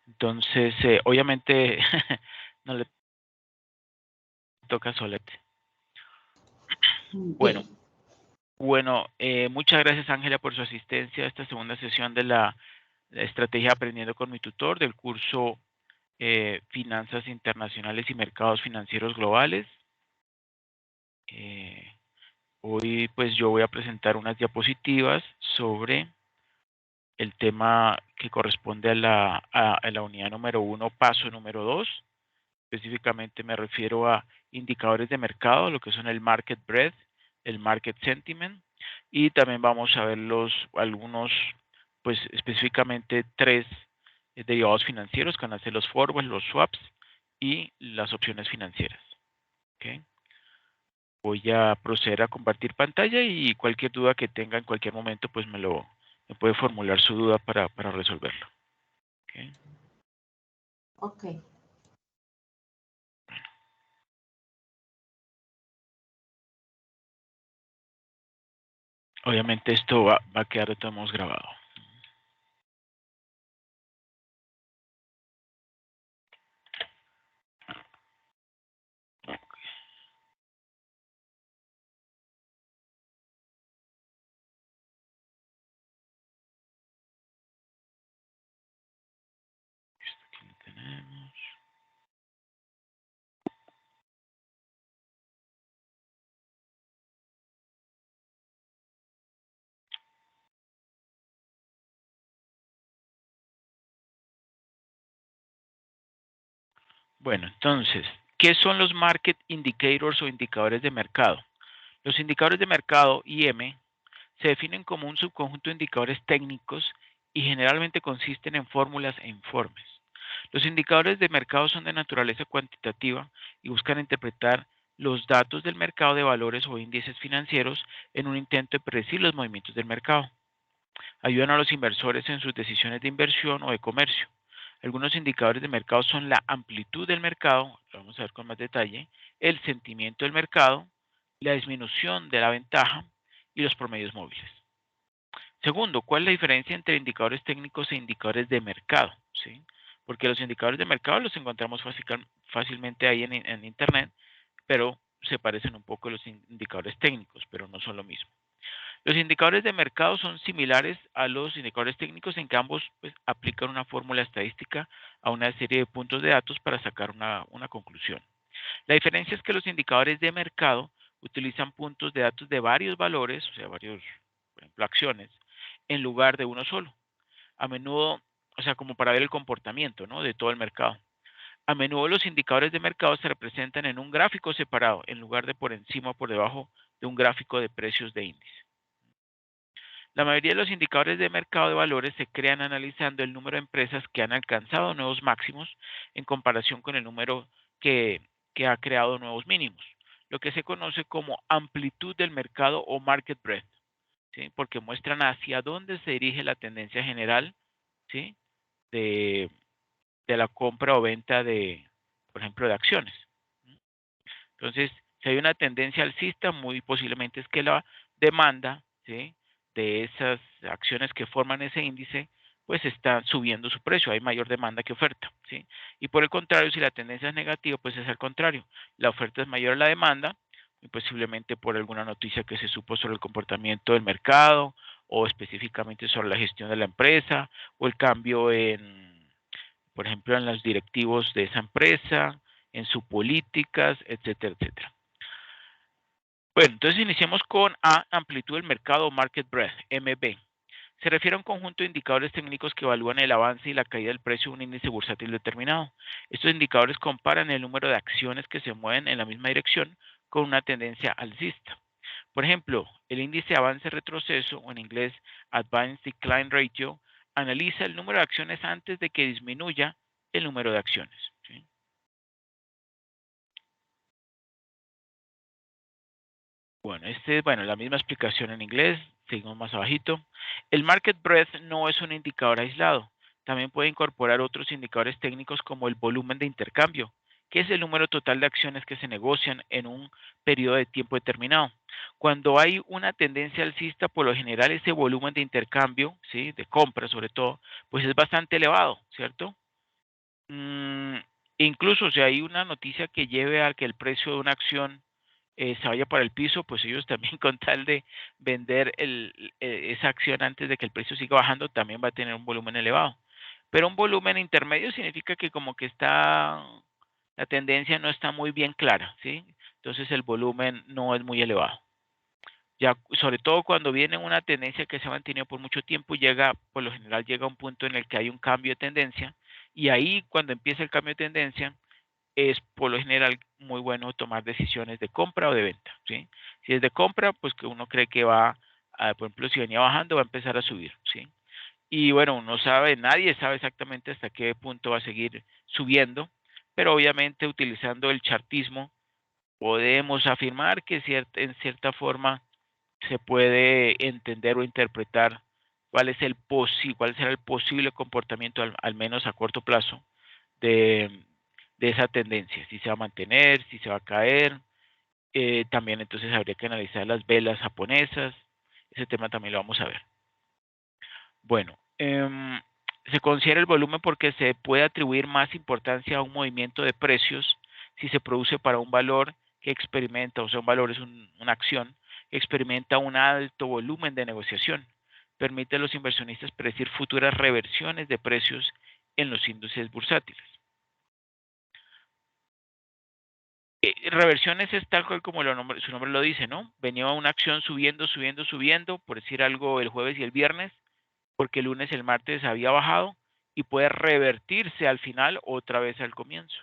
Entonces, obviamente, no le toca solete. Bueno, Bien. bueno, muchas gracias, Ángela, por su asistencia a esta segunda sesión de la estrategia Aprendiendo con mi tutor del curso Finanzas Internacionales y Mercados Financieros Globales. Hoy, pues, yo voy a presentar unas diapositivas sobre el tema que corresponde a la unidad número 1, paso número 2. Específicamente me refiero a indicadores de mercado, lo que son el market breadth, el market sentiment, y también vamos a ver algunos, pues específicamente 3 derivados financieros, que van a ser los forwards, los swaps y las opciones financieras. ¿Okay? Voy a proceder a compartir pantalla y cualquier duda que tenga en cualquier momento, pues me puede formular su duda para resolverlo. ¿Okay? Ok. Obviamente esto va a quedar de todos modos grabado. Aquí lo tenemos. Bueno, entonces, ¿qué son los market indicators o indicadores de mercado? Los indicadores de mercado, IM, se definen como un subconjunto de indicadores técnicos y generalmente consisten en fórmulas e informes. Los indicadores de mercado son de naturaleza cuantitativa y buscan interpretar los datos del mercado de valores o índices financieros en un intento de predecir los movimientos del mercado. Ayudan a los inversores en sus decisiones de inversión o de comercio. Algunos indicadores de mercado son la amplitud del mercado, lo vamos a ver con más detalle, el sentimiento del mercado, la disminución de la ventaja y los promedios móviles. Segundo, ¿cuál es la diferencia entre indicadores técnicos e indicadores de mercado? ¿Sí? Porque los indicadores de mercado los encontramos fácilmente ahí en Internet, pero se parecen un poco a los indicadores técnicos, pero no son lo mismo. Los indicadores de mercado son similares a los indicadores técnicos en que ambos, pues, aplican una fórmula estadística a una serie de puntos de datos para sacar una conclusión. La diferencia es que los indicadores de mercado utilizan puntos de datos de varios valores, o sea, varios, por ejemplo, acciones, en lugar de uno solo. A menudo, o sea, como para ver el comportamiento, ¿no?, de todo el mercado. A menudo los indicadores de mercado se representan en un gráfico separado, en lugar de por encima o por debajo de un gráfico de precios de índice. La mayoría de los indicadores de mercado de valores se crean analizando el número de empresas que han alcanzado nuevos máximos en comparación con el número que, que ha creado nuevos mínimos, lo que se conoce como amplitud del mercado o market breadth, ¿sí? Porque muestran hacia dónde se dirige la tendencia general, ¿sí?, de, de la compra o venta de, por ejemplo, de acciones. Entonces, si hay una tendencia alcista, muy posiblemente es que la demanda, ¿sí?, de esas acciones que forman ese índice, pues está subiendo su precio, hay mayor demanda que oferta, ¿sí? Y por el contrario, si la tendencia es negativa, pues es al contrario, la oferta es mayor a la demanda, y posiblemente por alguna noticia que se supo sobre el comportamiento del mercado, o específicamente sobre la gestión de la empresa, o el cambio en, por ejemplo, en los directivos de esa empresa, en sus políticas, etcétera, etcétera. Bueno, entonces iniciemos con A, amplitud del mercado o market breadth, MB. Se refiere a un conjunto de indicadores técnicos que evalúan el avance y la caída del precio de un índice bursátil determinado. Estos indicadores comparan el número de acciones que se mueven en la misma dirección con una tendencia alcista. Por ejemplo, el índice avance-retroceso, o en inglés Advance Decline Ratio, analiza el número de acciones antes de que disminuya el número de acciones, ¿sí? Bueno, la misma explicación en inglés, seguimos más abajito. El market breadth no es un indicador aislado. También puede incorporar otros indicadores técnicos como el volumen de intercambio, que es el número total de acciones que se negocian en un periodo de tiempo determinado. Cuando hay una tendencia alcista, por lo general ese volumen de intercambio, ¿sí?, de compra sobre todo, pues es bastante elevado, ¿cierto? Mm, incluso si hay una noticia que lleve a que el precio de una acción se vaya para el piso, pues ellos también con tal de vender esa acción antes de que el precio siga bajando, también va a tener un volumen elevado. Pero un volumen intermedio significa que como que la tendencia no está muy bien clara, ¿sí? Entonces el volumen no es muy elevado. Ya, sobre todo cuando viene una tendencia que se ha mantenido por mucho tiempo, por lo general llega a un punto en el que hay un cambio de tendencia, y ahí cuando empieza el cambio de tendencia, es por lo general muy bueno tomar decisiones de compra o de venta, ¿sí? Si es de compra, pues que uno cree que por ejemplo, si venía bajando, va a empezar a subir, ¿sí? Y bueno, nadie sabe exactamente hasta qué punto va a seguir subiendo, pero obviamente utilizando el chartismo podemos afirmar que en cierta forma se puede entender o interpretar cuál será el posible comportamiento, al menos a corto plazo, de, de esa tendencia, si se va a mantener, si se va a caer. También entonces habría que analizar las velas japonesas, ese tema también lo vamos a ver. Bueno, se considera el volumen porque se puede atribuir más importancia a un movimiento de precios si se produce para un valor que experimenta, o sea, un valor es una acción, que experimenta un alto volumen de negociación. Permite a los inversionistas predecir futuras reversiones de precios en los índices bursátiles. Reversiones es tal cual como su nombre lo dice, ¿no? Venía una acción subiendo, subiendo, subiendo, por decir algo, el jueves y el viernes, porque el lunes y el martes había bajado y puede revertirse al final otra vez al comienzo.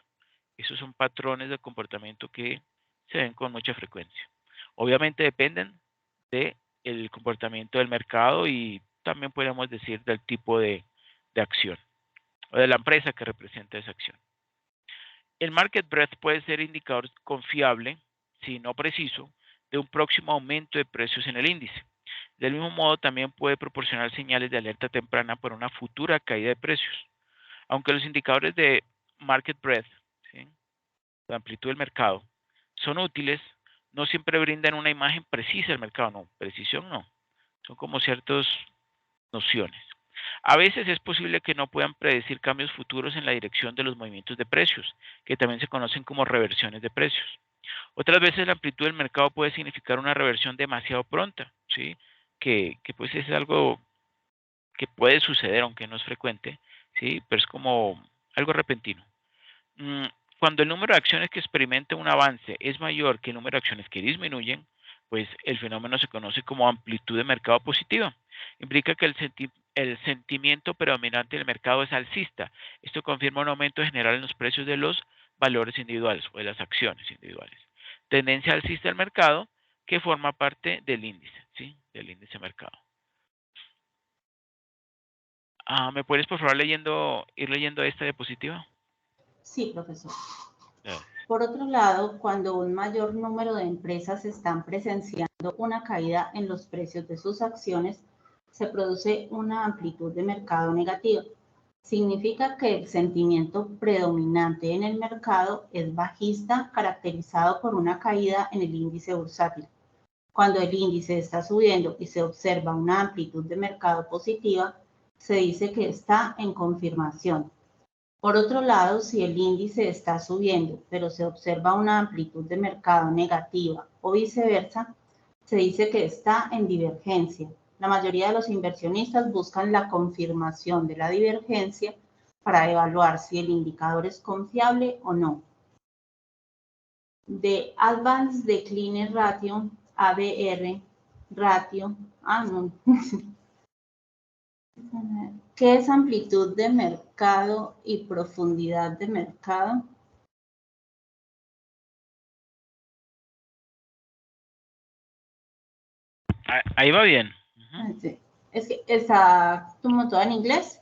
Esos son patrones de comportamiento que se ven con mucha frecuencia. Obviamente dependen del comportamiento del mercado y también podemos decir del tipo de acción o de la empresa que representa esa acción. El market breadth puede ser indicador confiable, si no preciso, de un próximo aumento de precios en el índice. Del mismo modo, también puede proporcionar señales de alerta temprana para una futura caída de precios. Aunque los indicadores de market breadth, ¿sí?, de amplitud del mercado, son útiles, no siempre brindan una imagen precisa del mercado. No, precisión no. Son como ciertas nociones. A veces es posible que no puedan predecir cambios futuros en la dirección de los movimientos de precios, que también se conocen como reversiones de precios. Otras veces la amplitud del mercado puede significar una reversión demasiado pronta, ¿sí? Que pues es algo que puede suceder, aunque no es frecuente, ¿sí? Pero es como algo repentino. Mm, Cuando el número de acciones que experimentan un avance es mayor que el número de acciones que disminuyen, pues el fenómeno se conoce como amplitud de mercado positiva. Implica que el sentimiento predominante del mercado es alcista. Esto confirma un aumento general en los precios de los valores individuales o de las acciones individuales. Tendencia alcista del mercado que forma parte del índice, ¿sí? Del índice de mercado. ¿Me puedes por favor ir leyendo esta diapositiva? Sí, profesor. Gracias. Por otro lado, cuando un mayor número de empresas están presenciando una caída en los precios de sus acciones, se produce una amplitud de mercado negativa. Significa que el sentimiento predominante en el mercado es bajista, caracterizado por una caída en el índice bursátil. Cuando el índice está subiendo y se observa una amplitud de mercado positiva, se dice que está en confirmación. Por otro lado, si el índice está subiendo, pero se observa una amplitud de mercado negativa o viceversa, se dice que está en divergencia. La mayoría de los inversionistas buscan la confirmación de la divergencia para evaluar si el indicador es confiable o no. The Advanced Decline Ratio, ADR, ratio, no. ¿Qué es amplitud de mercado y profundidad de mercado? Ahí va bien. Sí. Es que está como todo en inglés.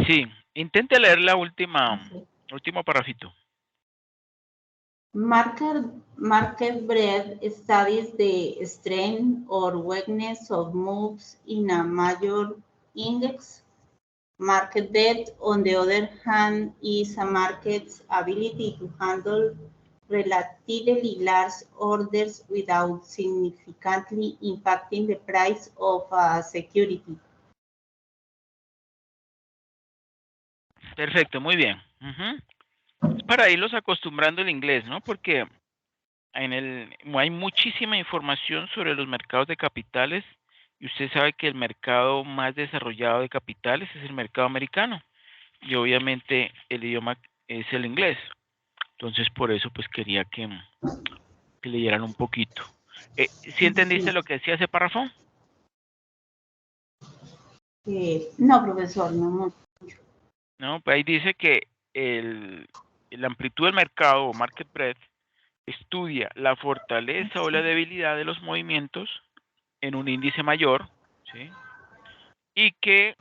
Sí, intente leer la último parrafito. Market breadth studies the strength or weakness of moves in a major index. Market depth, on the other hand, is a market's ability to handle relatively large orders without significantly impacting the price of a security. Perfecto, muy bien. Es para irlos acostumbrando el inglés, ¿no? Porque hay muchísima información sobre los mercados de capitales y usted sabe que el mercado más desarrollado de capitales es el mercado americano y obviamente el idioma es el inglés. Entonces por eso pues quería que leyeran un poquito. ¿Sí entendiste lo que decía ese párrafo? No, profesor, no. No, pues ahí dice que la amplitud del mercado o market breadth estudia la fortaleza o la debilidad de los movimientos en un índice mayor, ¿sí? Y que,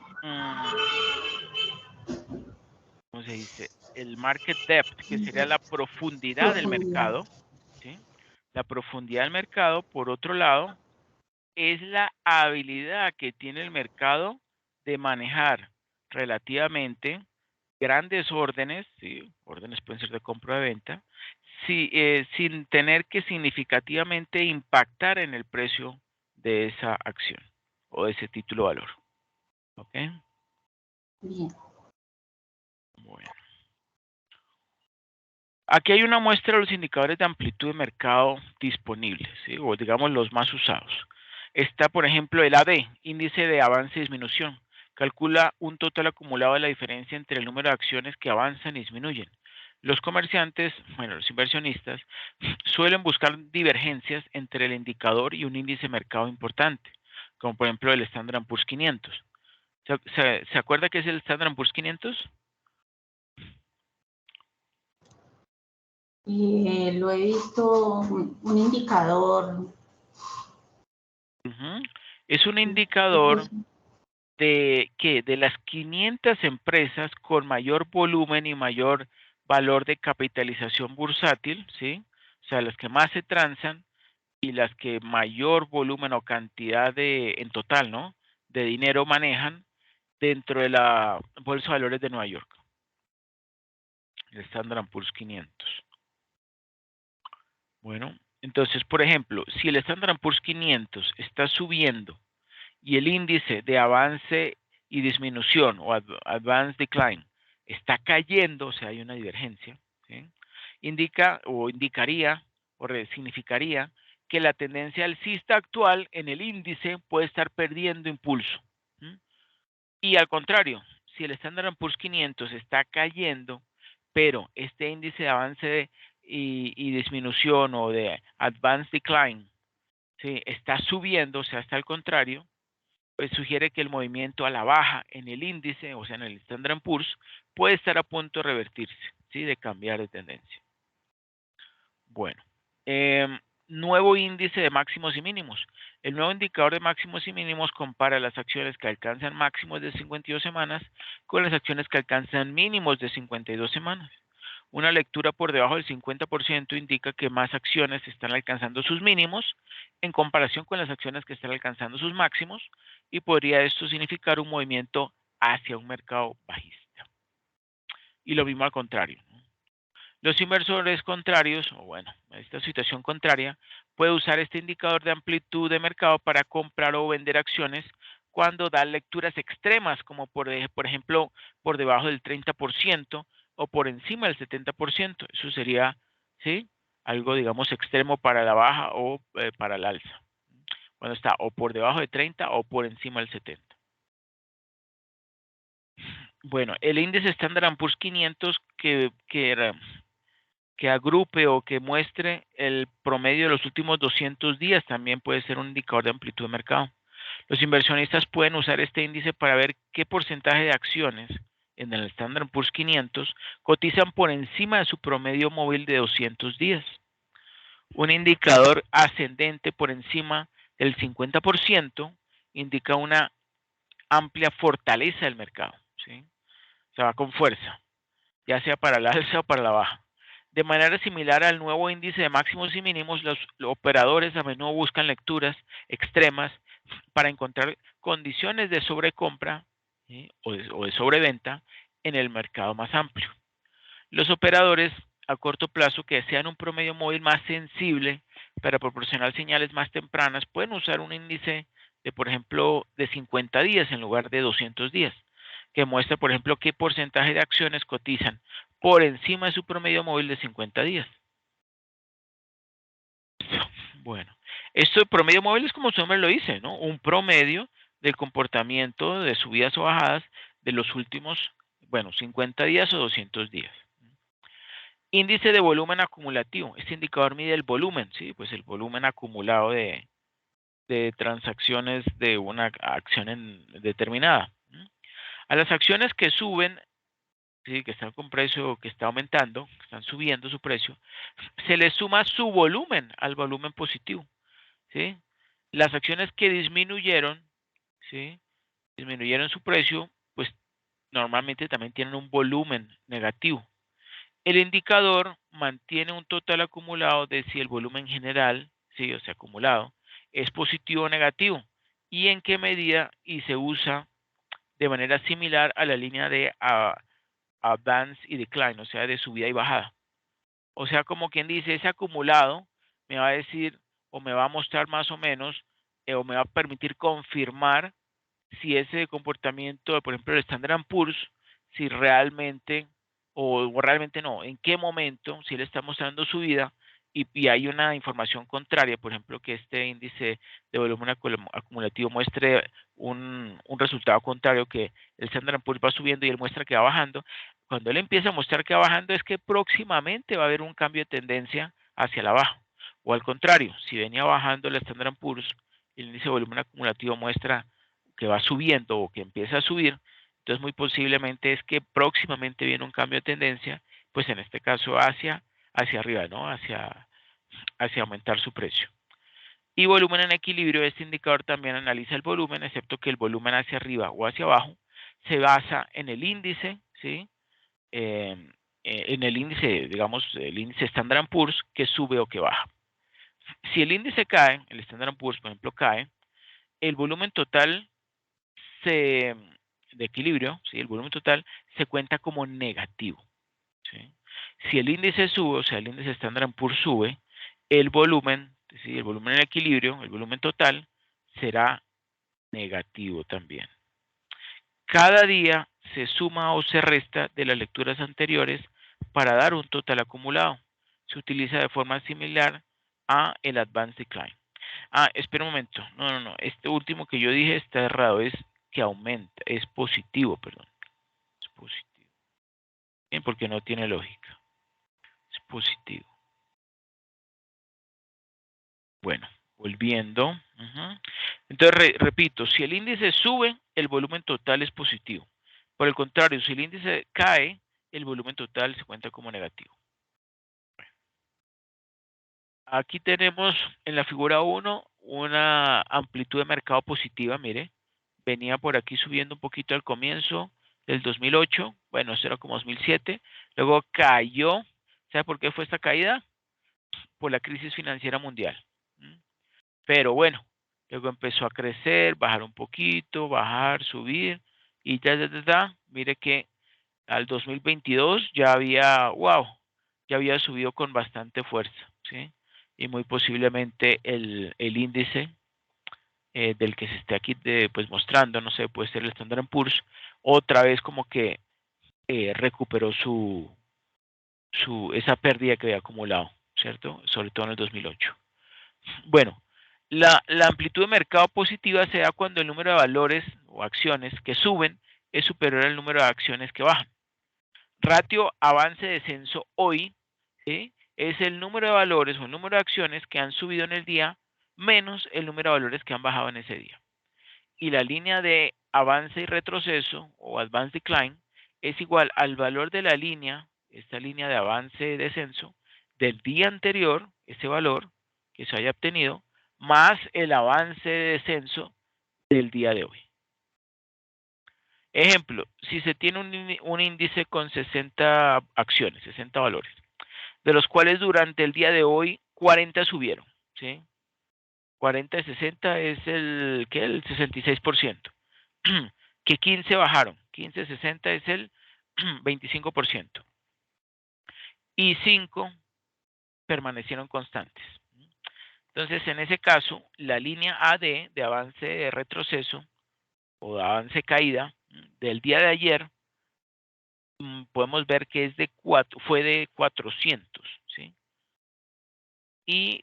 ¿cómo se dice? El market depth, que sería la profundidad del mercado, ¿sí? La profundidad del mercado, por otro lado, es la habilidad que tiene el mercado de manejar relativamente grandes órdenes, ¿sí? Órdenes pueden ser de compra o de venta, sin tener que significativamente impactar en el precio de esa acción o de ese título de valor. ¿Ok? Bien. Bueno. Aquí hay una muestra de los indicadores de amplitud de mercado disponibles, ¿sí? O digamos los más usados. Está, por ejemplo, el AB, índice de avance y disminución. Calcula un total acumulado de la diferencia entre el número de acciones que avanzan y disminuyen. Los comerciantes, bueno, los inversionistas, suelen buscar divergencias entre el indicador y un índice de mercado importante, como por ejemplo el Standard & Poor's 500. ¿Se acuerda qué es el Standard & Poor's 500? Lo he visto, un indicador. Es un indicador de las 500 empresas con mayor volumen y mayor valor de capitalización bursátil, ¿sí? O sea, las que más se transan y las que mayor volumen o cantidad en total, ¿no? De dinero manejan dentro de la Bolsa de Valores de Nueva York, el Standard & Poor's 500. Bueno, entonces, por ejemplo, si el Standard & Poor's 500 está subiendo y el índice de avance y disminución o advance decline está cayendo, o sea, hay una divergencia, ¿sí? Indica o indicaría o significaría que la tendencia alcista actual en el índice puede estar perdiendo impulso. ¿Sí? Y al contrario, si el Standard & Poor's 500 está cayendo, pero este índice de avance y disminución o de advance decline, ¿sí? Está subiendo, o sea, está al contrario, pues sugiere que el movimiento a la baja en el índice, o sea, en el Standard & Poor's, puede estar a punto de revertirse, ¿sí? De cambiar de tendencia. Bueno, nuevo índice de máximos y mínimos. El nuevo indicador de máximos y mínimos compara las acciones que alcanzan máximos de 52 semanas con las acciones que alcanzan mínimos de 52 semanas. Una lectura por debajo del 50% indica que más acciones están alcanzando sus mínimos en comparación con las acciones que están alcanzando sus máximos y podría esto significar un movimiento hacia un mercado bajista. Y lo mismo al contrario. Los inversores contrarios, o bueno, esta situación contraria, puede usar este indicador de amplitud de mercado para comprar o vender acciones cuando da lecturas extremas, como por ejemplo por debajo del 30% o por encima del 70%. Eso sería, ¿sí? Algo, digamos, extremo para la baja o para el alza. Cuando está o por debajo de 30 o por encima del 70. Bueno, el índice Standard & Poor's 500 que agrupe o que muestre el promedio de los últimos 200 días también puede ser un indicador de amplitud de mercado. Los inversionistas pueden usar este índice para ver qué porcentaje de acciones en el Standard & Poor's 500 cotizan por encima de su promedio móvil de 200 días. Un indicador ascendente por encima del 50% indica una amplia fortaleza del mercado, ¿sí? O sea, va con fuerza, ya sea para la alza o para la baja. De manera similar al nuevo índice de máximos y mínimos, los operadores a menudo buscan lecturas extremas para encontrar condiciones de sobrecompra, ¿sí? o de sobreventa en el mercado más amplio. Los operadores a corto plazo que desean un promedio móvil más sensible para proporcionar señales más tempranas pueden usar un índice de, por ejemplo, de 50 días en lugar de 200 días. que muestra, por ejemplo, qué porcentaje de acciones cotizan por encima de su promedio móvil de 50 días. Bueno, esto de promedio móvil es como su nombre lo dice, ¿no? Un promedio del comportamiento de subidas o bajadas de los últimos, bueno, 50 días o 200 días. Índice de volumen acumulativo. Este indicador mide el volumen, ¿sí? Pues el volumen acumulado de transacciones de una acción determinada. A las acciones que suben, ¿sí? Que están con precio, que está aumentando, que están subiendo su precio, se le suma su volumen al volumen positivo, ¿sí? Las acciones que disminuyeron, ¿sí? Disminuyeron su precio, pues normalmente también tienen un volumen negativo. El indicador mantiene un total acumulado de si el volumen general, sí, o sea, acumulado, es positivo o negativo y en qué medida y se usa de manera similar a la línea de advance y decline, o sea, de subida y bajada. O sea, como quien dice, ese acumulado me va a decir o me va a mostrar más o menos o me va a permitir confirmar si ese comportamiento, por ejemplo, el Standard & Poor's, si realmente o realmente no, en qué momento, si le está mostrando subida y hay una información contraria, por ejemplo, que este índice de volumen acumulativo muestre un resultado contrario, que el Standard & Poor's va subiendo y él muestra que va bajando, cuando él empieza a mostrar que va bajando es que próximamente va a haber un cambio de tendencia hacia la baja. O al contrario, si venía bajando el Standard & Poor's, el índice de volumen acumulativo muestra que va subiendo o que empieza a subir, entonces muy posiblemente es que próximamente viene un cambio de tendencia, pues en este caso hacia arriba, ¿no? Hacia aumentar su precio. Y volumen en equilibrio, este indicador también analiza el volumen, excepto que el volumen hacia arriba o hacia abajo se basa en el índice, ¿sí? En el índice, digamos, el índice Standard & Poor's que sube o que baja. Si el índice cae, el Standard & Poor's, por ejemplo, cae, el volumen total de equilibrio, ¿sí? El volumen total se cuenta como negativo, ¿sí? Si el índice sube, o sea, el índice Standard & Poor's sube, el volumen, ¿sí? El volumen en equilibrio, el volumen total, será negativo también. Cada día se suma o se resta de las lecturas anteriores para dar un total acumulado. Se utiliza de forma similar a el Advanced Decline. Espera un momento. No. Este último que yo dije está errado. Es que aumenta. Es positivo, perdón. Es positivo. Bien, porque no tiene lógica. Es positivo. Bueno, volviendo. Entonces, repito, si el índice sube, el volumen total es positivo. Por el contrario, si el índice cae, el volumen total se cuenta como negativo. Aquí tenemos en la figura 1 una amplitud de mercado positiva, mire. Venía por aquí subiendo un poquito al comienzo del 2008. Bueno, eso era como 2007. Luego cayó. ¿Sabe por qué fue esta caída? Por la crisis financiera mundial. Pero bueno, luego empezó a crecer, bajar un poquito, bajar, subir. Y mire que al 2022 ya había, wow, ya había subido con bastante fuerza, ¿sí? Y muy posiblemente el índice del que se esté aquí pues mostrando, no sé, puede ser el Standard & Poor's, otra vez como que recuperó esa pérdida que había acumulado, ¿cierto? Sobre todo en el 2008. Bueno, la amplitud de mercado positiva se da cuando el número de valores o acciones que suben es superior al número de acciones que bajan. Ratio avance-descenso hoy, ¿sí? Es el número de valores o el número de acciones que han subido en el día menos el número de valores que han bajado en ese día. Y la línea de avance y retroceso o advance decline es igual al valor de la línea, esta línea de avance y descenso, del día anterior, ese valor que se haya obtenido, más el avance de descenso del día de hoy. Ejemplo, si se tiene un índice con 60 acciones, 60 valores, de los cuales durante el día de hoy 40 subieron, ¿sí? 40 de 60 es el 66%. Que 15 bajaron, 15 de 60 es el 25%. Y 5 permanecieron constantes. Entonces, en ese caso, la línea AD de avance de retroceso o de avance caída, del día de ayer, podemos ver que fue de 400, ¿sí? Y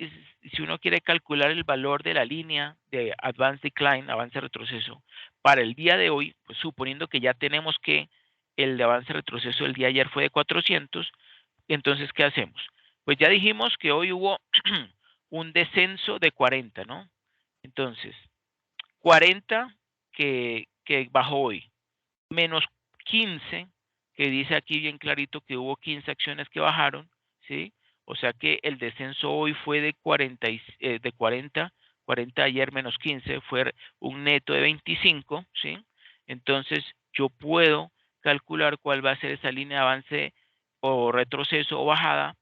si uno quiere calcular el valor de la línea de Advanced Decline, avance retroceso, para el día de hoy, pues suponiendo que ya tenemos que el de avance retroceso del día de ayer fue de 400, entonces, ¿qué hacemos? Pues ya dijimos que hoy hubo un descenso de 40, ¿no? Entonces, 40 que bajó hoy, menos 15, que dice aquí bien clarito que hubo 15 acciones que bajaron, ¿sí? O sea que el descenso hoy fue de 40 ayer menos 15, fue un neto de 25, ¿sí? Entonces yo puedo calcular cuál va a ser esa línea de avance o retroceso o bajada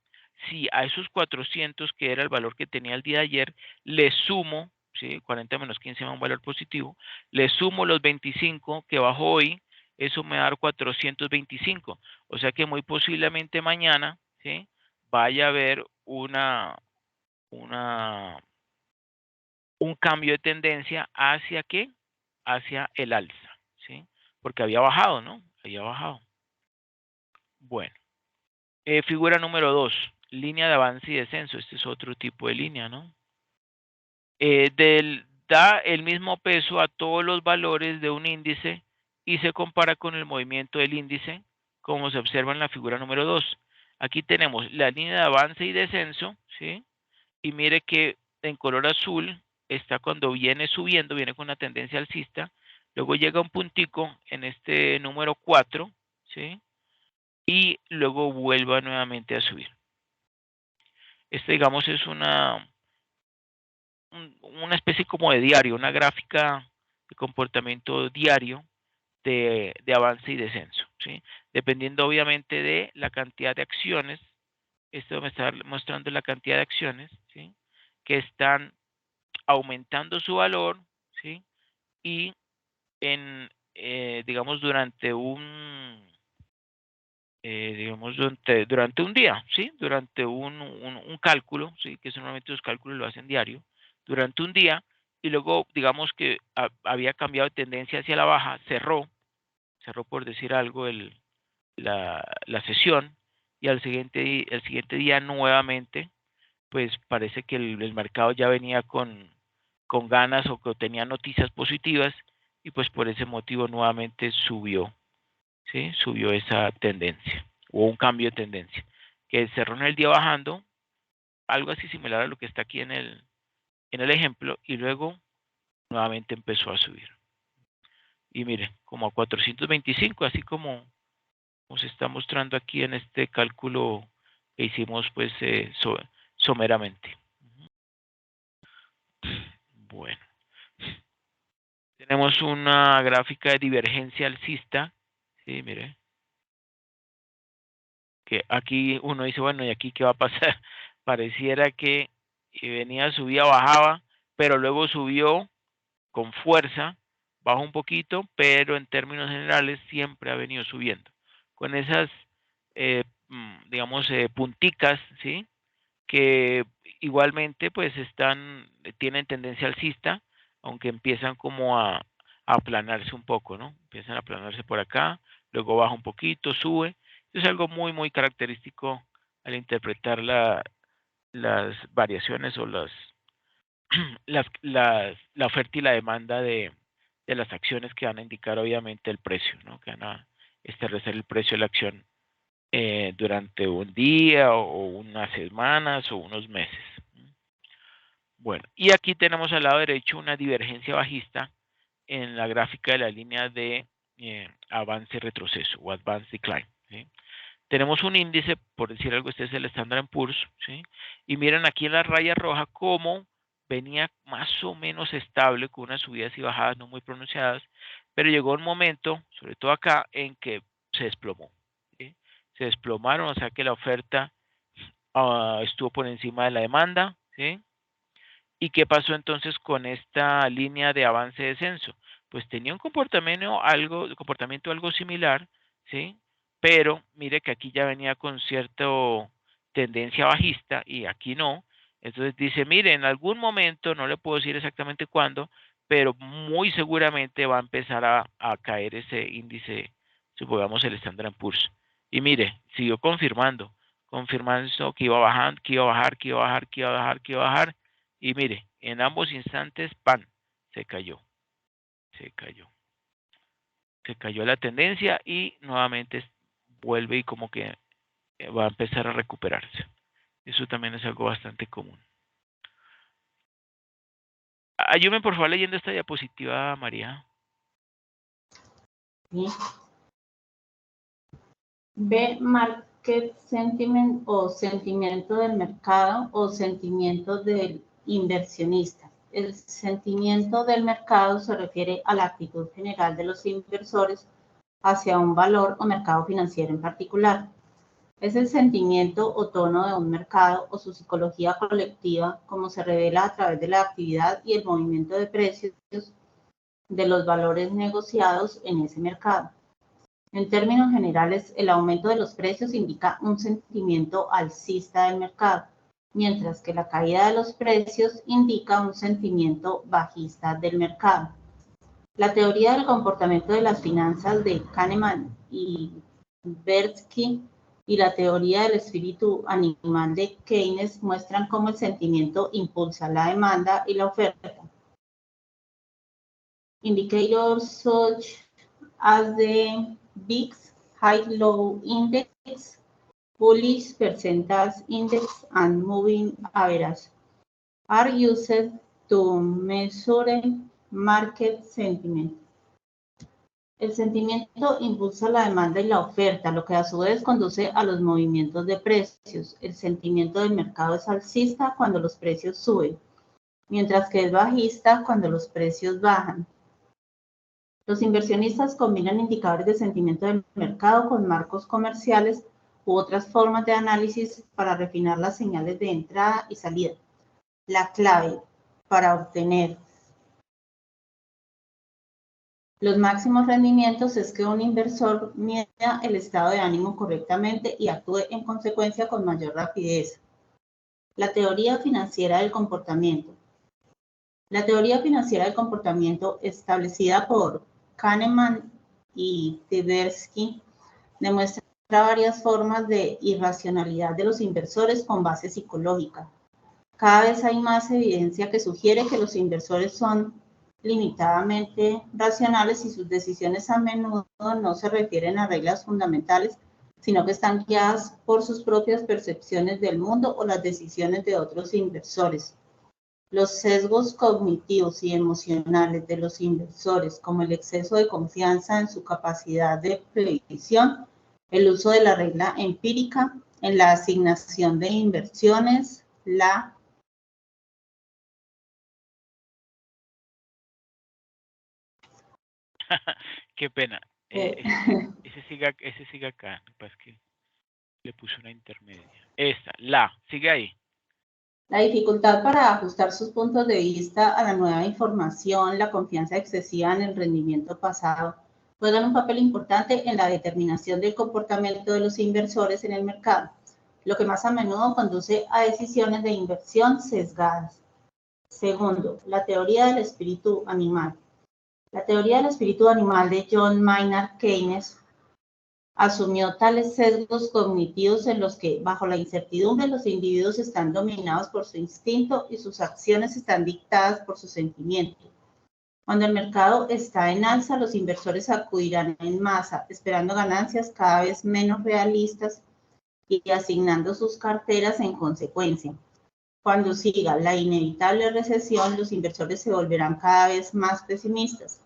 si a esos 400, que era el valor que tenía el día de ayer, le sumo, ¿sí? 40 menos 15 es un valor positivo, le sumo los 25 que bajó hoy, eso me va a dar 425. O sea que muy posiblemente mañana, ¿sí? Vaya a haber un cambio de tendencia hacia qué? Hacia el alza, ¿sí? Porque había bajado, ¿no? Había bajado. Bueno, figura número 2, línea de avance y descenso. Este es otro tipo de línea, ¿no? Da el mismo peso a todos los valores de un índice y se compara con el movimiento del índice, como se observa en la figura número 2. Aquí tenemos la línea de avance y descenso, ¿sí? Y mire que en color azul está cuando viene subiendo, viene con una tendencia alcista, luego llega un puntico en este número 4, ¿sí? Y luego vuelva nuevamente a subir. Este, digamos, es una especie como de diario, una gráfica de comportamiento diario de avance y descenso, ¿sí? Dependiendo obviamente de la cantidad de acciones, esto me está mostrando la cantidad de acciones, ¿sí? Que están aumentando su valor, ¿sí? Y digamos, durante durante un día, ¿sí? Durante un cálculo, ¿sí? Que normalmente los cálculos lo hacen diario, durante un día, y luego, digamos que había cambiado de tendencia hacia la baja, cerró por decir algo la sesión, y el siguiente día nuevamente, pues parece que el mercado ya venía con ganas o que tenía noticias positivas, y pues por ese motivo nuevamente subió, ¿sí? Subió esa tendencia, hubo un cambio de tendencia, que cerró en el día bajando, algo así similar a lo que está aquí en el ejemplo, y luego nuevamente empezó a subir. Y mire, como a 425, así como se está mostrando aquí en este cálculo que hicimos pues someramente. Bueno, tenemos una gráfica de divergencia alcista, sí, mire, que aquí uno dice, bueno, ¿y aquí qué va a pasar? Pareciera que venía, subía, bajaba, pero luego subió con fuerza, bajó un poquito, pero en términos generales siempre ha venido subiendo. Con esas, digamos, punticas, ¿sí? Que igualmente pues tienen tendencia alcista, aunque empiezan como a aplanarse un poco, ¿no? Empiezan a aplanarse por acá, luego baja un poquito, sube. Es algo muy, muy característico al interpretar las variaciones o la oferta y la demanda de las acciones que van a indicar obviamente el precio, ¿no? Que van a establecer el precio de la acción durante un día o unas semanas o unos meses. Bueno, y aquí tenemos al lado derecho una divergencia bajista en la gráfica de la línea de avance y retroceso o advance decline, ¿sí? Tenemos un índice, por decir algo, este es el Standard & Poor's, ¿sí? Y miren aquí en la raya roja cómo venía más o menos estable con unas subidas y bajadas no muy pronunciadas, pero llegó un momento, sobre todo acá, en que se desplomó, ¿sí? Se desplomaron, o sea que la oferta estuvo por encima de la demanda, ¿sí? ¿Y qué pasó entonces con esta línea de avance-descenso? Pues tenía un comportamiento algo similar, ¿sí? Pero mire que aquí ya venía con cierta tendencia bajista y aquí no. Entonces dice, mire, en algún momento, no le puedo decir exactamente cuándo, pero muy seguramente va a empezar a caer ese índice, supongamos el Standard & Poor's. Y mire, siguió confirmando que iba bajando, que iba a bajar, que iba a bajar, que iba a bajar, que iba a bajar. Y mire, en ambos instantes, ¡pam!, se cayó. Se cayó la tendencia y nuevamente vuelve y como que va a empezar a recuperarse. Eso también es algo bastante común. Ayúdame por favor leyendo esta diapositiva, María. ¿Sí? B, market sentiment o sentimiento del mercado o sentimiento del inversionista. El sentimiento del mercado se refiere a la actitud general de los inversores hacia un valor o mercado financiero en particular. Es el sentimiento o tono de un mercado o su psicología colectiva, como se revela a través de la actividad y el movimiento de precios de los valores negociados en ese mercado. En términos generales, el aumento de los precios indica un sentimiento alcista del mercado, mientras que la caída de los precios indica un sentimiento bajista del mercado. La teoría del comportamiento de las finanzas de Kahneman y Tversky y la teoría del espíritu animal de Keynes muestran cómo el sentimiento impulsa la demanda y la oferta. Indicators such as the VIX High-Low Index, Bullish Percentage Index, and Moving Average are used to measure market sentiment. El sentimiento impulsa la demanda y la oferta, lo que a su vez conduce a los movimientos de precios. El sentimiento del mercado es alcista cuando los precios suben, mientras que es bajista cuando los precios bajan. Los inversionistas combinan indicadores de sentimiento del mercado con marcos comerciales u otras formas de análisis para refinar las señales de entrada y salida. La clave para obtener los máximos rendimientos es que un inversor mida el estado de ánimo correctamente y actúe en consecuencia con mayor rapidez. La teoría financiera del comportamiento. La teoría financiera del comportamiento establecida por Kahneman y Tversky demuestra varias formas de irracionalidad de los inversores con base psicológica. Cada vez hay más evidencia que sugiere que los inversores son limitadamente racionales y sus decisiones a menudo no se refieren a reglas fundamentales, sino que están guiadas por sus propias percepciones del mundo o las decisiones de otros inversores. Los sesgos cognitivos y emocionales de los inversores, como el exceso de confianza en su capacidad de predicción, el uso de la regla empírica en la asignación de inversiones, Qué pena. Ese sigue acá. Lo que pasa es que le puse una intermedia. Sigue ahí. La dificultad para ajustar sus puntos de vista a la nueva información, la confianza excesiva en el rendimiento pasado, juegan un papel importante en la determinación del comportamiento de los inversores en el mercado, lo que más a menudo conduce a decisiones de inversión sesgadas. Segundo, la teoría del espíritu animal. La teoría del espíritu animal de John Maynard Keynes asumió tales sesgos cognitivos en los que, bajo la incertidumbre, los individuos están dominados por su instinto y sus acciones están dictadas por su sentimiento. Cuando el mercado está en alza, los inversores acudirán en masa, esperando ganancias cada vez menos realistas y asignando sus carteras en consecuencia. Cuando siga la inevitable recesión, los inversores se volverán cada vez más pesimistas,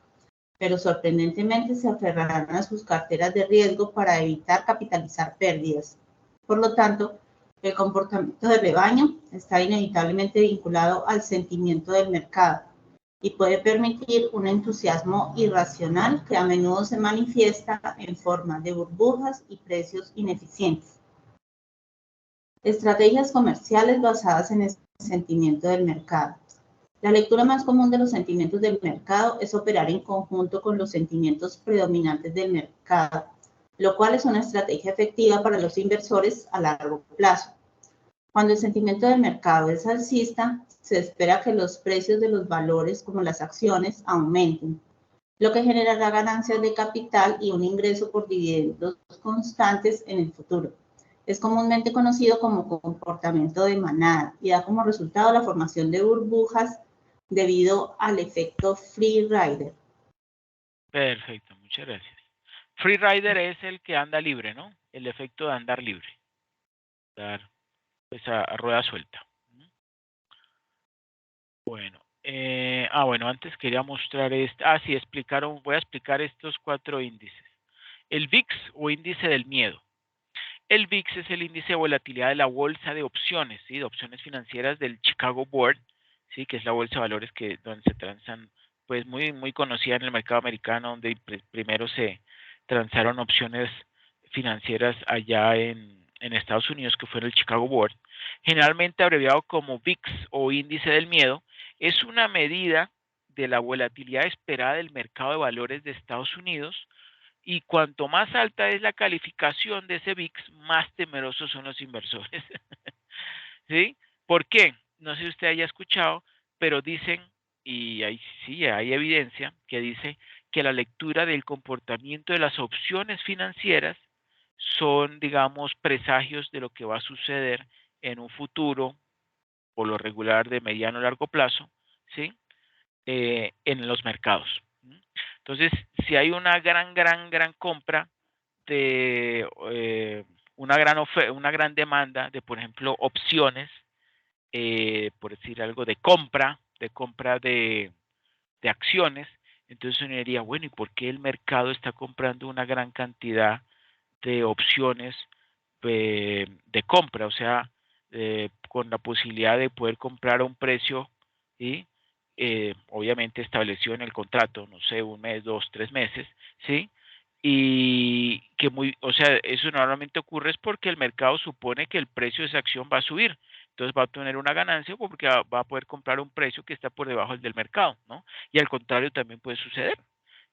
pero sorprendentemente se aferrarán a sus carteras de riesgo para evitar capitalizar pérdidas. Por lo tanto, el comportamiento de rebaño está inevitablemente vinculado al sentimiento del mercado y puede permitir un entusiasmo irracional que a menudo se manifiesta en forma de burbujas y precios ineficientes. Estrategias comerciales basadas en el sentimiento del mercado. La lectura más común de los sentimientos del mercado es operar en conjunto con los sentimientos predominantes del mercado, lo cual es una estrategia efectiva para los inversores a largo plazo. Cuando el sentimiento del mercado es alcista, se espera que los precios de los valores, como las acciones, aumenten, lo que generará ganancias de capital y un ingreso por dividendos constantes en el futuro. Es comúnmente conocido como comportamiento de manada y da como resultado la formación de burbujas debido al efecto free rider. Perfecto, muchas gracias. Free rider es el que anda libre, ¿no? El efecto de andar libre, dar pues a rueda suelta. Bueno, bueno, antes quería mostrar sí, voy a explicar estos 4 índices. El VIX o índice del miedo. El VIX es el índice de volatilidad de la bolsa de opciones, ¿sí? De opciones financieras del Chicago Board, ¿sí? Que es la bolsa de valores donde se transan, pues muy conocida en el mercado americano, donde primero se transaron opciones financieras allá en Estados Unidos, que fue el Chicago Board. Generalmente abreviado como VIX o índice del miedo, es una medida de la volatilidad esperada del mercado de valores de Estados Unidos, y cuanto más alta es la calificación de ese VIX, más temerosos son los inversores. ¿Sí? ¿Por qué? No sé si usted haya escuchado, pero dicen, y ahí sí hay evidencia, que dice que la lectura del comportamiento de las opciones financieras son, digamos, presagios de lo que va a suceder en un futuro, por lo regular de mediano a largo plazo, ¿sí? En los mercados. Entonces, si hay una gran compra de una gran demanda de, por ejemplo, opciones, por decir algo, de compra de acciones, entonces uno diría, bueno, ¿y por qué el mercado está comprando una gran cantidad de opciones de compra? O sea, con la posibilidad de poder comprar a un precio, ¿sí? Obviamente establecido en el contrato, no sé, 1 mes, 2, 3 meses, ¿sí? Y que o sea, eso normalmente ocurre es porque el mercado supone que el precio de esa acción va a subir. Entonces va a tener una ganancia porque va a poder comprar un precio que está por debajo del mercado, ¿no? Y al contrario también puede suceder.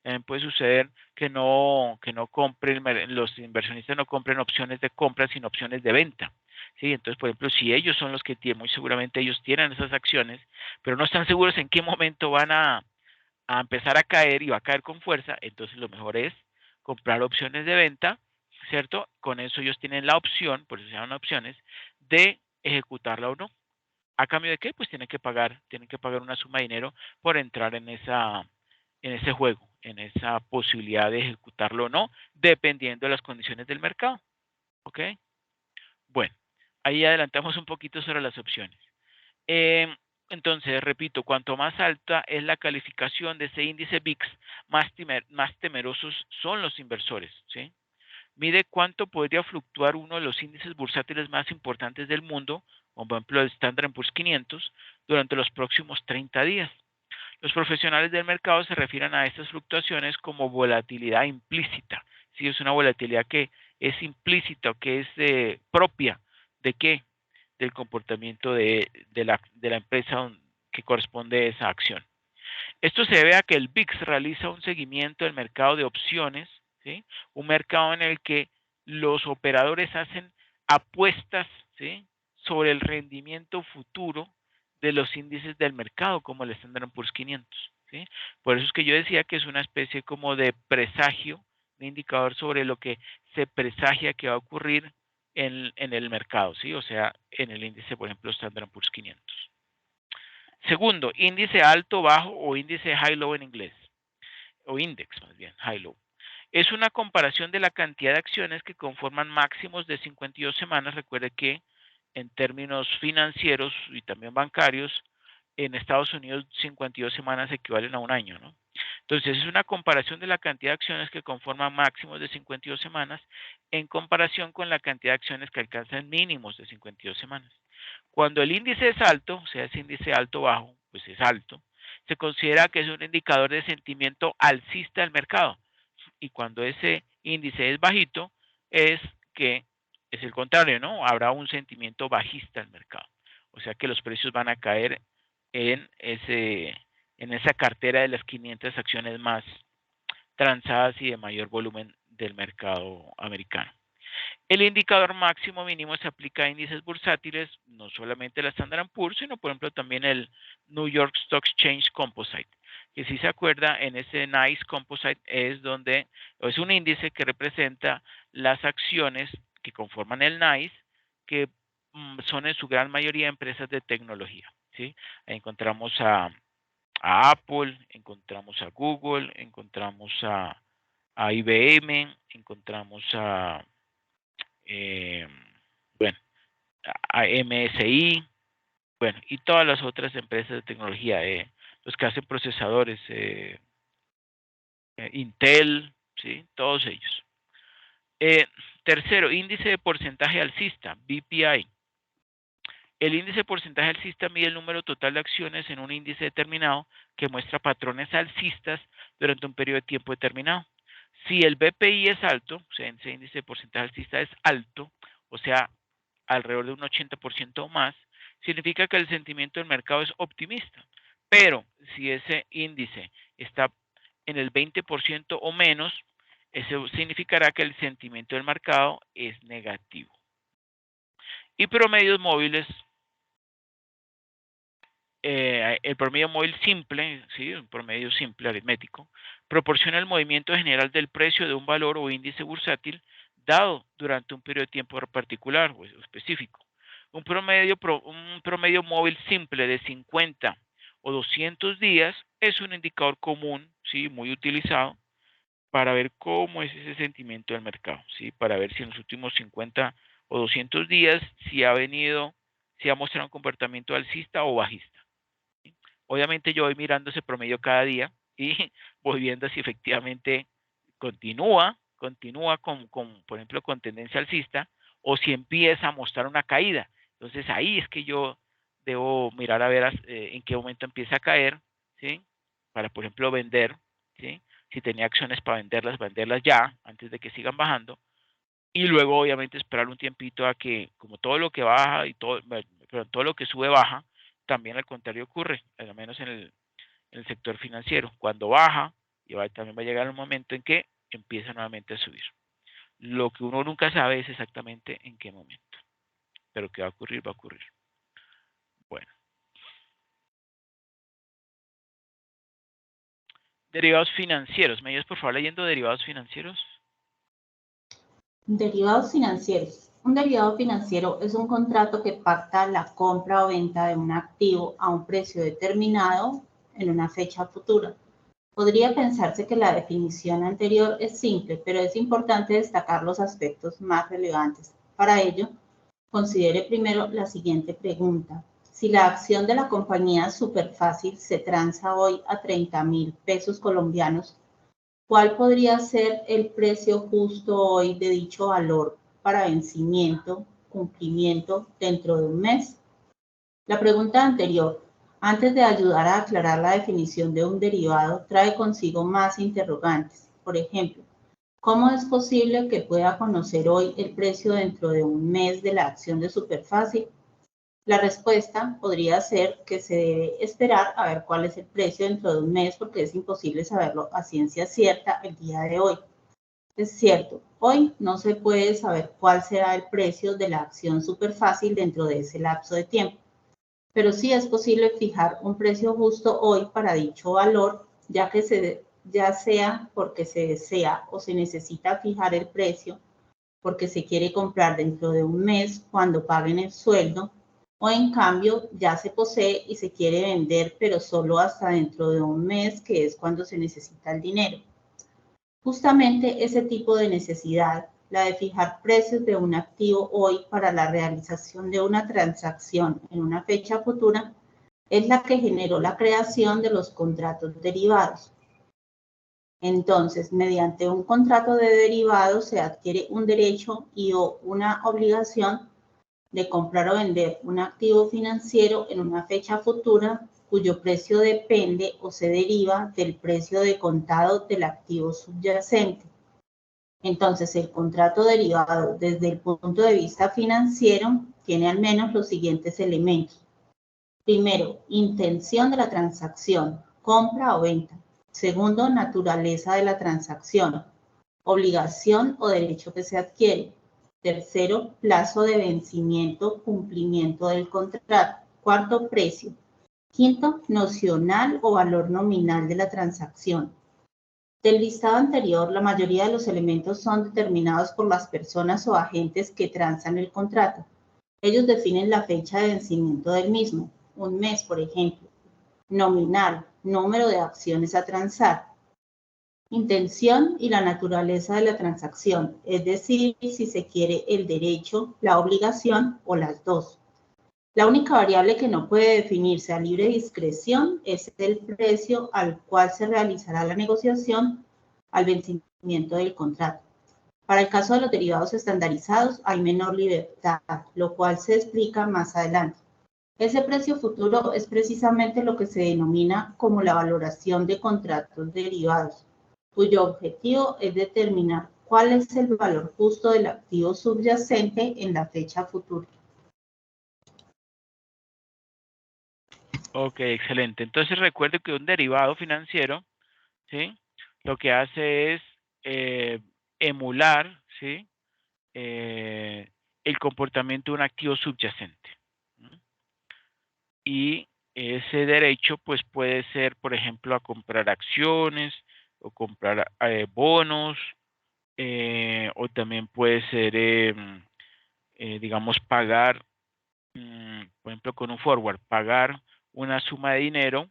También puede suceder que no compren, los inversionistas no compren opciones de compra, sino opciones de venta. ¿Sí? Entonces, por ejemplo, si ellos son los que tienen, muy seguramente ellos tienen esas acciones, pero no están seguros en qué momento van a empezar a caer y va a caer con fuerza, entonces lo mejor es comprar opciones de venta, ¿cierto? Con eso ellos tienen la opción, por eso se llaman opciones, de ejecutarla o no. ¿A cambio de qué? Pues tienen que pagar una suma de dinero por entrar en ese juego, en esa posibilidad de ejecutarlo o no, dependiendo de las condiciones del mercado. ¿Ok? Bueno, ahí adelantamos un poquito sobre las opciones. Eh, entonces, repito, cuanto más alta es la calificación de ese índice VIX, más temerosos son los inversores. ¿Sí? Mide cuánto podría fluctuar uno de los índices bursátiles más importantes del mundo, como por ejemplo el Standard Poor's 500, durante los próximos 30 días. Los profesionales del mercado se refieren a estas fluctuaciones como volatilidad implícita. Sí, es una volatilidad que es implícita o que es propia de qué? Del comportamiento de la empresa que corresponde a esa acción. Esto se debe a que el VIX realiza un seguimiento del mercado de opciones, ¿sí? Un mercado en el que los operadores hacen apuestas, ¿sí? Sobre el rendimiento futuro de los índices del mercado, como el Standard Poor's 500. ¿Sí? Por eso es que yo decía que es una especie como de presagio, de indicador sobre lo que se presagia que va a ocurrir en el mercado, ¿sí? O sea, en el índice, por ejemplo, Standard Poor's 500. Segundo, índice alto, bajo o índice high-low en inglés, o index más bien, high-low. Es una comparación de la cantidad de acciones que conforman máximos de 52 semanas. Recuerde que en términos financieros y también bancarios, en Estados Unidos 52 semanas equivalen a un año, ¿no? Entonces es una comparación de la cantidad de acciones que conforman máximos de 52 semanas en comparación con la cantidad de acciones que alcanzan mínimos de 52 semanas. Cuando el índice es alto, o sea, ese índice alto-bajo, pues es alto, se considera que es un indicador de sentimiento alcista del mercado. Y cuando ese índice es bajito, es que es el contrario, ¿no? Habrá un sentimiento bajista del mercado. O sea que los precios van a caer en esa cartera de las 500 acciones más transadas y de mayor volumen del mercado americano. El indicador máximo mínimo se aplica a índices bursátiles, no solamente la Standard & Poor's, sino por ejemplo también el New York Stock Exchange Composite. Que si se acuerda, en ese NICE Composite es un índice que representa las acciones que conforman el NICE, que son en su gran mayoría empresas de tecnología. ¿Sí? Ahí encontramos a Apple, encontramos a Google, encontramos a IBM, encontramos bueno, a MSI, bueno, y todas las otras empresas de tecnología, los que hacen procesadores, Intel, ¿sí? Todos ellos. Tercero, índice de porcentaje alcista, BPI. El índice de porcentaje alcista mide el número total de acciones en un índice determinado que muestra patrones alcistas durante un periodo de tiempo determinado. Si el BPI es alto, o sea, ese índice de porcentaje alcista es alto, o sea, alrededor de un 80% o más, significa que el sentimiento del mercado es optimista. Pero si ese índice está en el 20% o menos, eso significará que el sentimiento del mercado es negativo. Y promedios móviles, el promedio móvil simple, ¿sí? Un promedio simple aritmético, proporciona el movimiento general del precio de un valor o índice bursátil dado durante un periodo de tiempo particular o específico. Un promedio móvil simple de 50 o 200 días es un indicador común, ¿sí? Muy utilizado para ver cómo es ese sentimiento del mercado, ¿sí? Para ver si en los últimos 50 o 200 días si ha mostrado un comportamiento alcista o bajista. Obviamente yo voy mirando ese promedio cada día y voy viendo si efectivamente continúa por ejemplo, con tendencia alcista o si empieza a mostrar una caída. Entonces ahí es que yo debo mirar a ver en qué momento empieza a caer, ¿sí? Para, por ejemplo, vender, ¿sí? Si tenía acciones para venderlas ya, antes de que sigan bajando. Y luego, obviamente, esperar un tiempito a que, como todo lo que baja y todo lo que sube baja, también al contrario ocurre, al menos en el sector financiero. Cuando baja, también va a llegar un momento en que empieza nuevamente a subir. Lo que uno nunca sabe es exactamente en qué momento. Pero que va a ocurrir, va a ocurrir. Bueno. Derivados financieros. ¿Me ayudas por favor leyendo derivados financieros? Derivados financieros. Un derivado financiero es un contrato que pacta la compra o venta de un activo a un precio determinado en una fecha futura. Podría pensarse que la definición anterior es simple, pero es importante destacar los aspectos más relevantes. Para ello, considere primero la siguiente pregunta. Si la acción de la compañía Superfácil se transa hoy a 30.000 pesos colombianos, ¿cuál podría ser el precio justo hoy de dicho valor para vencimiento, cumplimiento dentro de un mes? La pregunta anterior, antes de ayudar a aclarar la definición de un derivado, trae consigo más interrogantes. Por ejemplo, ¿cómo es posible que pueda conocer hoy el precio dentro de un mes de la acción de Superfácil? La respuesta podría ser que se debe esperar a ver cuál es el precio dentro de un mes porque es imposible saberlo a ciencia cierta el día de hoy. Es cierto, hoy no se puede saber cuál será el precio de la acción Superfácil dentro de ese lapso de tiempo, pero sí es posible fijar un precio justo hoy para dicho valor, ya sea porque se desea o se necesita fijar el precio porque se quiere comprar dentro de un mes cuando paguen el sueldo, o en cambio ya se posee y se quiere vender, pero solo hasta dentro de un mes, que es cuando se necesita el dinero. Justamente ese tipo de necesidad, la de fijar precios de un activo hoy para la realización de una transacción en una fecha futura, es la que generó la creación de los contratos derivados. Entonces, mediante un contrato de derivados se adquiere un derecho y o una obligación de comprar o vender un activo financiero en una fecha futura cuyo precio depende o se deriva del precio de contado del activo subyacente. Entonces, el contrato derivado desde el punto de vista financiero tiene al menos los siguientes elementos. Primero, intención de la transacción, compra o venta. Segundo, naturaleza de la transacción, obligación o derecho que se adquiere. Tercero, plazo de vencimiento, cumplimiento del contrato. Cuarto, precio. Quinto, nocional o valor nominal de la transacción. Del listado anterior, la mayoría de los elementos son determinados por las personas o agentes que transan el contrato. Ellos definen la fecha de vencimiento del mismo, un mes, por ejemplo. Nominal, número de acciones a transar. Intención y la naturaleza de la transacción, es decir, si se quiere el derecho, la obligación o las dos. La única variable que no puede definirse a libre discreción es el precio al cual se realizará la negociación al vencimiento del contrato. Para el caso de los derivados estandarizados hay menor libertad, lo cual se explica más adelante. Ese precio futuro es precisamente lo que se denomina como la valoración de contratos derivados, cuyo objetivo es determinar cuál es el valor justo del activo subyacente en la fecha futura. Ok, excelente. Entonces recuerde que un derivado financiero, ¿sí? Lo que hace es emular, ¿sí? El comportamiento de un activo subyacente. Y ese derecho, pues puede ser, por ejemplo, a comprar acciones o comprar bonos, o también puede ser, digamos, pagar, por ejemplo, con un forward, pagar una suma de dinero.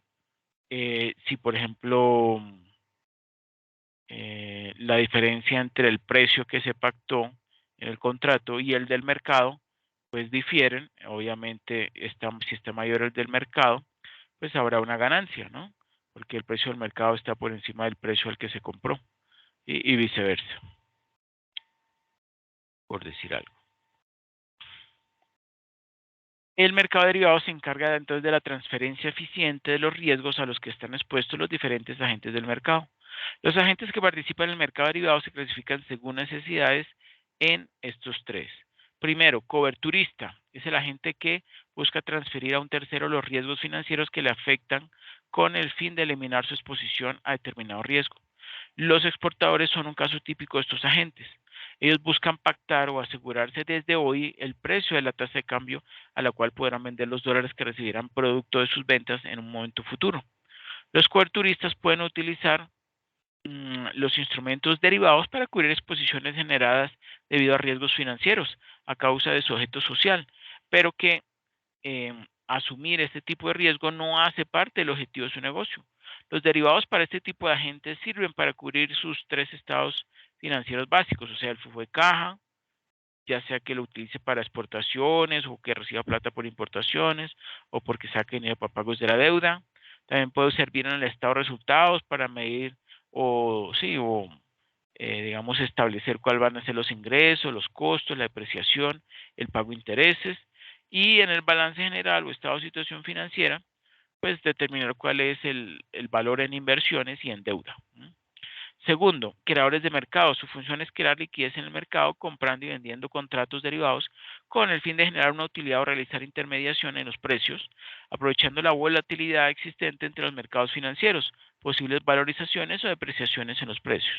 Si, por ejemplo, la diferencia entre el precio que se pactó en el contrato y el del mercado, pues difieren. Obviamente, si está mayor el del mercado, pues habrá una ganancia, ¿no? Porque el precio del mercado está por encima del precio al que se compró y viceversa, por decir algo. El mercado de derivados se encarga entonces de la transferencia eficiente de los riesgos a los que están expuestos los diferentes agentes del mercado. Los agentes que participan en el mercado de derivados se clasifican según necesidades en estos tres. Primero, coberturista. Es el agente que busca transferir a un tercero los riesgos financieros que le afectan con el fin de eliminar su exposición a determinado riesgo. Los exportadores son un caso típico de estos agentes. Ellos buscan pactar o asegurarse desde hoy el precio de la tasa de cambio a la cual podrán vender los dólares que recibirán producto de sus ventas en un momento futuro. Los coberturistas pueden utilizar los instrumentos derivados para cubrir exposiciones generadas debido a riesgos financieros a causa de su objeto social, pero que asumir este tipo de riesgo no hace parte del objetivo de su negocio. Los derivados para este tipo de agentes sirven para cubrir sus tres estados financieros básicos, o sea, el flujo de caja, ya sea que lo utilice para exportaciones o que reciba plata por importaciones o porque saque dinero para pagos de la deuda. También puede servir en el estado de resultados para medir o, sí, o digamos, establecer cuáles van a ser los ingresos, los costos, la depreciación, el pago de intereses. Y en el balance general o estado de situación financiera, pues determinar cuál es el valor en inversiones y en deuda. Segundo, creadores de mercado. Su función es crear liquidez en el mercado comprando y vendiendo contratos derivados con el fin de generar una utilidad o realizar intermediación en los precios, aprovechando la volatilidad existente entre los mercados financieros, posibles valorizaciones o depreciaciones en los precios.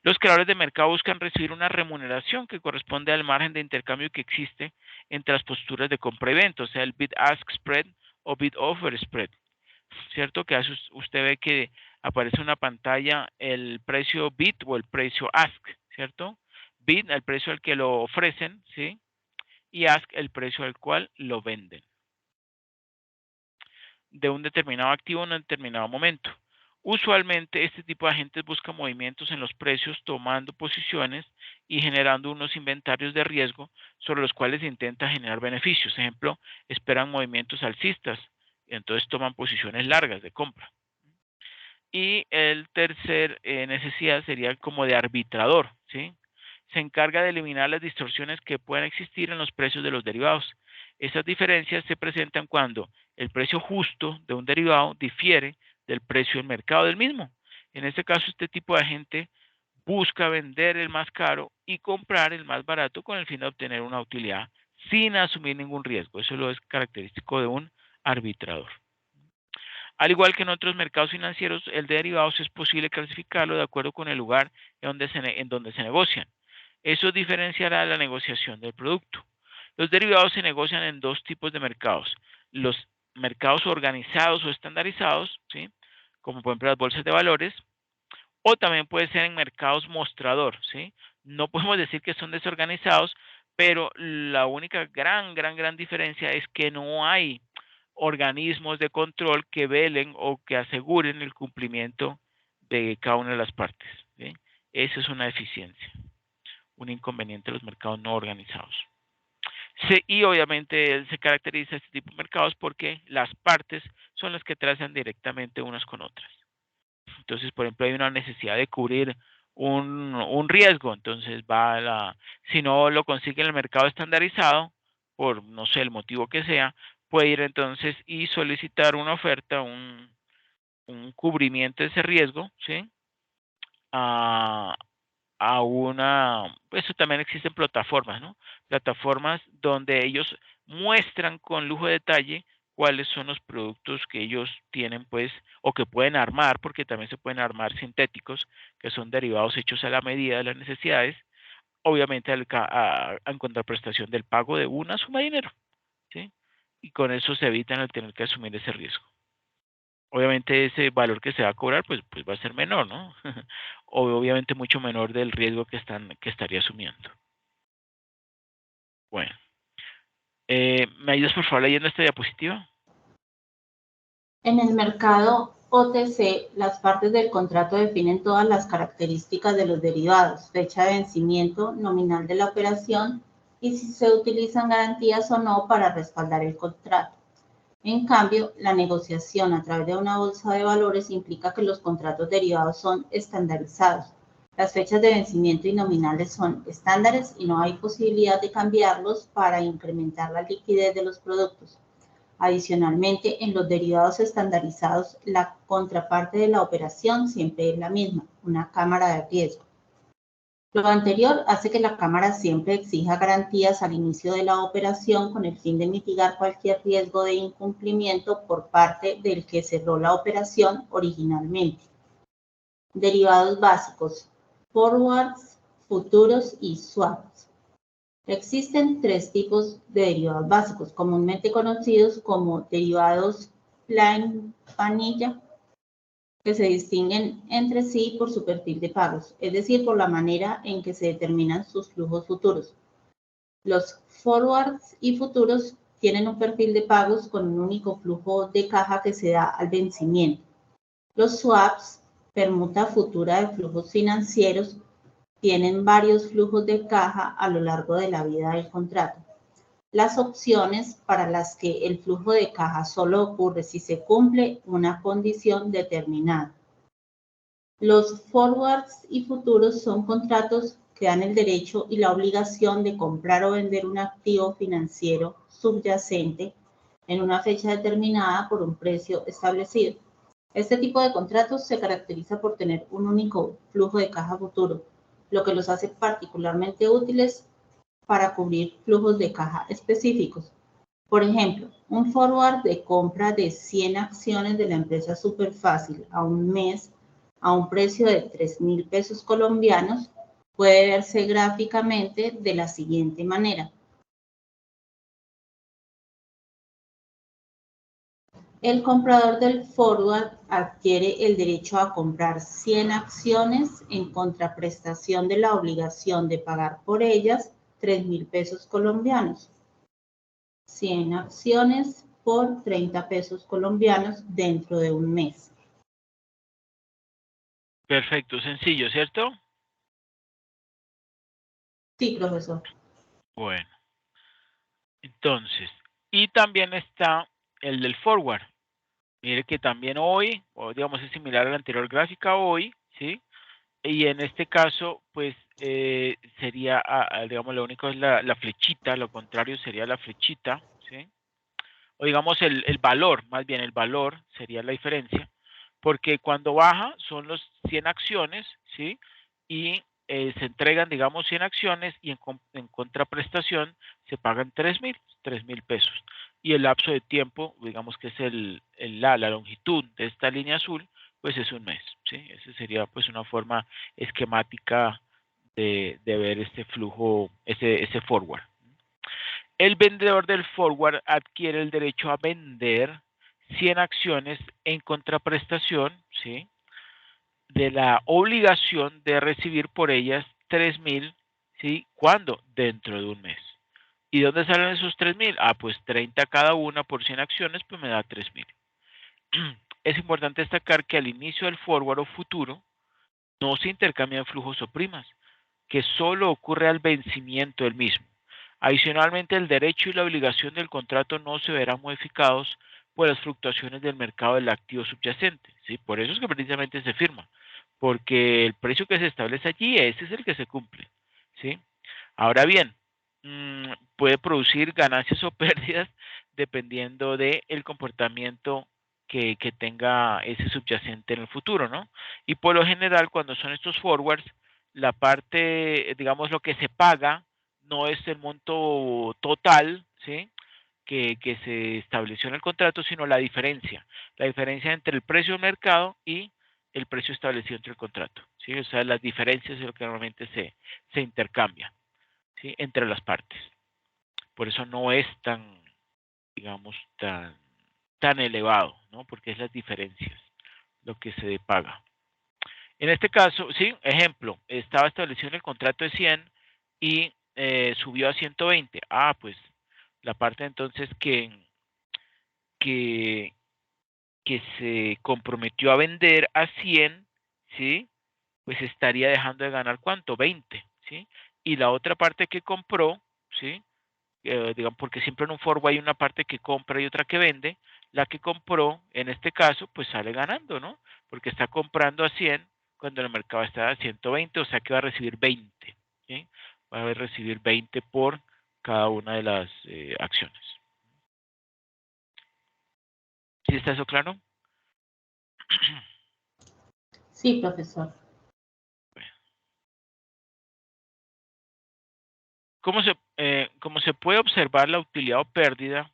Los creadores de mercado buscan recibir una remuneración que corresponde al margen de intercambio que existe entre las posturas de compra y venta, o sea, el bid-ask spread o bid-offer spread. ¿Cierto? Que usted ve que aparece en una pantalla el precio bid o el precio ask, ¿cierto? Bid, el precio al que lo ofrecen, ¿sí? Y ask, el precio al cual lo venden. De un determinado activo en un determinado momento. Usualmente este tipo de agentes busca movimientos en los precios tomando posiciones y generando unos inventarios de riesgo sobre los cuales se intenta generar beneficios. Ejemplo, esperan movimientos alcistas y entonces toman posiciones largas de compra. Y el tercer necesidad sería como de arbitrador, ¿sí? Se encarga de eliminar las distorsiones que puedan existir en los precios de los derivados. Esas diferencias se presentan cuando el precio justo de un derivado difiere del precio del mercado del mismo. En este caso, este tipo de agente busca vender el más caro y comprar el más barato con el fin de obtener una utilidad sin asumir ningún riesgo. Eso lo es característico de un arbitrador. Al igual que en otros mercados financieros, el de derivados es posible clasificarlo de acuerdo con el lugar en donde se negocian. Eso diferenciará la negociación del producto. Los derivados se negocian en dos tipos de mercados. Los mercados organizados o estandarizados, ¿sí? Como por ejemplo las bolsas de valores, o también puede ser en mercados mostrador, ¿sí? No podemos decir que son desorganizados, pero la única gran diferencia es que no hay organismos de control que velen o que aseguren el cumplimiento de cada una de las partes, ¿sí? Esa es una deficiencia, un inconveniente de los mercados no organizados. Y obviamente se caracteriza este tipo de mercados porque las partes son las que trazan directamente unas con otras. Entonces, por ejemplo, hay una necesidad de cubrir un riesgo, entonces si no lo consigue en el mercado estandarizado, por no sé el motivo que sea, puede ir entonces y solicitar una oferta, un cubrimiento de ese riesgo, ¿sí? A, eso también existen plataformas, ¿no? Plataformas donde ellos muestran con lujo de detalle cuáles son los productos que ellos tienen, pues, o que pueden armar, porque también se pueden armar sintéticos, que son derivados hechos a la medida de las necesidades, obviamente en contraprestación del pago de una suma de dinero, ¿sí? Y con eso se evitan el tener que asumir ese riesgo. Obviamente ese valor que se va a cobrar pues va a ser menor, ¿no? O obviamente mucho menor del riesgo que estaría asumiendo. Bueno, ¿me ayudas por favor leyendo esta diapositiva? En el mercado OTC, las partes del contrato definen todas las características de los derivados, fecha de vencimiento, nominal de la operación y si se utilizan garantías o no para respaldar el contrato. En cambio, la negociación a través de una bolsa de valores implica que los contratos derivados son estandarizados. Las fechas de vencimiento y nominales son estándares y no hay posibilidad de cambiarlos para incrementar la liquidez de los productos. Adicionalmente, en los derivados estandarizados, la contraparte de la operación siempre es la misma, una cámara de riesgo. Lo anterior hace que la cámara siempre exija garantías al inicio de la operación con el fin de mitigar cualquier riesgo de incumplimiento por parte del que cerró la operación originalmente. Derivados básicos: forwards, futuros y swaps. Existen tres tipos de derivados básicos, comúnmente conocidos como derivados plain vanilla, que se distinguen entre sí por su perfil de pagos, es decir, por la manera en que se determinan sus flujos futuros. Los forwards y futuros tienen un perfil de pagos con un único flujo de caja que se da al vencimiento. Los swaps, permuta futura de flujos financieros, tienen varios flujos de caja a lo largo de la vida del contrato. Las opciones para las que el flujo de caja solo ocurre si se cumple una condición determinada. Los forwards y futuros son contratos que dan el derecho y la obligación de comprar o vender un activo financiero subyacente en una fecha determinada por un precio establecido. Este tipo de contratos se caracteriza por tener un único flujo de caja futuro, lo que los hace particularmente útiles para cubrir flujos de caja específicos. Por ejemplo, un forward de compra de 100 acciones de la empresa Superfácil a un mes a un precio de 3.000 pesos colombianos puede verse gráficamente de la siguiente manera. El comprador del forward adquiere el derecho a comprar 100 acciones en contraprestación de la obligación de pagar por ellas 3.000 pesos colombianos. 100 acciones por 30 pesos colombianos dentro de un mes. Perfecto, sencillo, ¿cierto? Sí, profesor. Bueno, entonces, y también está el del forward. Mire que también hoy, o digamos es similar a la anterior gráfica hoy, ¿sí? Y en este caso, pues sería, digamos, lo único es la flechita, lo contrario sería la flechita, ¿sí? O digamos el valor, más bien el valor sería la diferencia, porque cuando baja son los 100 acciones, ¿sí? Y se entregan, digamos, 100 acciones y en contraprestación se pagan 3.000 pesos. Y el lapso de tiempo, digamos que es la longitud de esta línea azul, pues es un mes, ¿sí? Esa sería pues una forma esquemática de ver este flujo, ese forward. El vendedor del forward adquiere el derecho a vender 100 acciones en contraprestación, ¿sí?, de la obligación de recibir por ellas 3.000, ¿sí? ¿Cuándo? Dentro de un mes. ¿Y dónde salen esos 3.000? Ah, pues 30 cada una por 100 acciones, pues me da 3.000. Es importante destacar que al inicio del forward o futuro no se intercambian flujos o primas, que solo ocurre al vencimiento del mismo. Adicionalmente, el derecho y la obligación del contrato no se verán modificados por las fluctuaciones del mercado del activo subyacente, ¿sí? Por eso es que precisamente se firma, porque el precio que se establece allí, ese es el que se cumple, ¿sí? Ahora bien, puede producir ganancias o pérdidas dependiendo del comportamiento que tenga ese subyacente en el futuro, ¿no? Y por lo general, cuando son estos forwards, la parte, digamos, lo que se paga no es el monto total, ¿sí?, que se estableció en el contrato, sino la diferencia entre el precio de mercado y el precio establecido entre el contrato, ¿sí? O sea, las diferencias es lo que normalmente se intercambia, ¿sí?, entre las partes. Por eso no es tan, digamos, tan elevado, ¿no? Porque es las diferencias lo que se paga. En este caso, sí, ejemplo, estaba establecido en el contrato de 100 y subió a 120. Ah, pues la parte entonces que, que se comprometió a vender a 100, ¿sí? Pues estaría dejando de ganar ¿cuánto? 20, ¿sí? Y la otra parte que compró, ¿sí? Digamos, porque siempre en un forward hay una parte que compra y otra que vende. La que compró, en este caso, pues sale ganando, ¿no? Porque está comprando a 100 cuando el mercado está a 120, o sea que va a recibir 20, ¿sí? Va a recibir 20 por cada una de las acciones. ¿Sí está eso claro? Sí, profesor. Bueno. Como se puede observar, la utilidad o pérdida,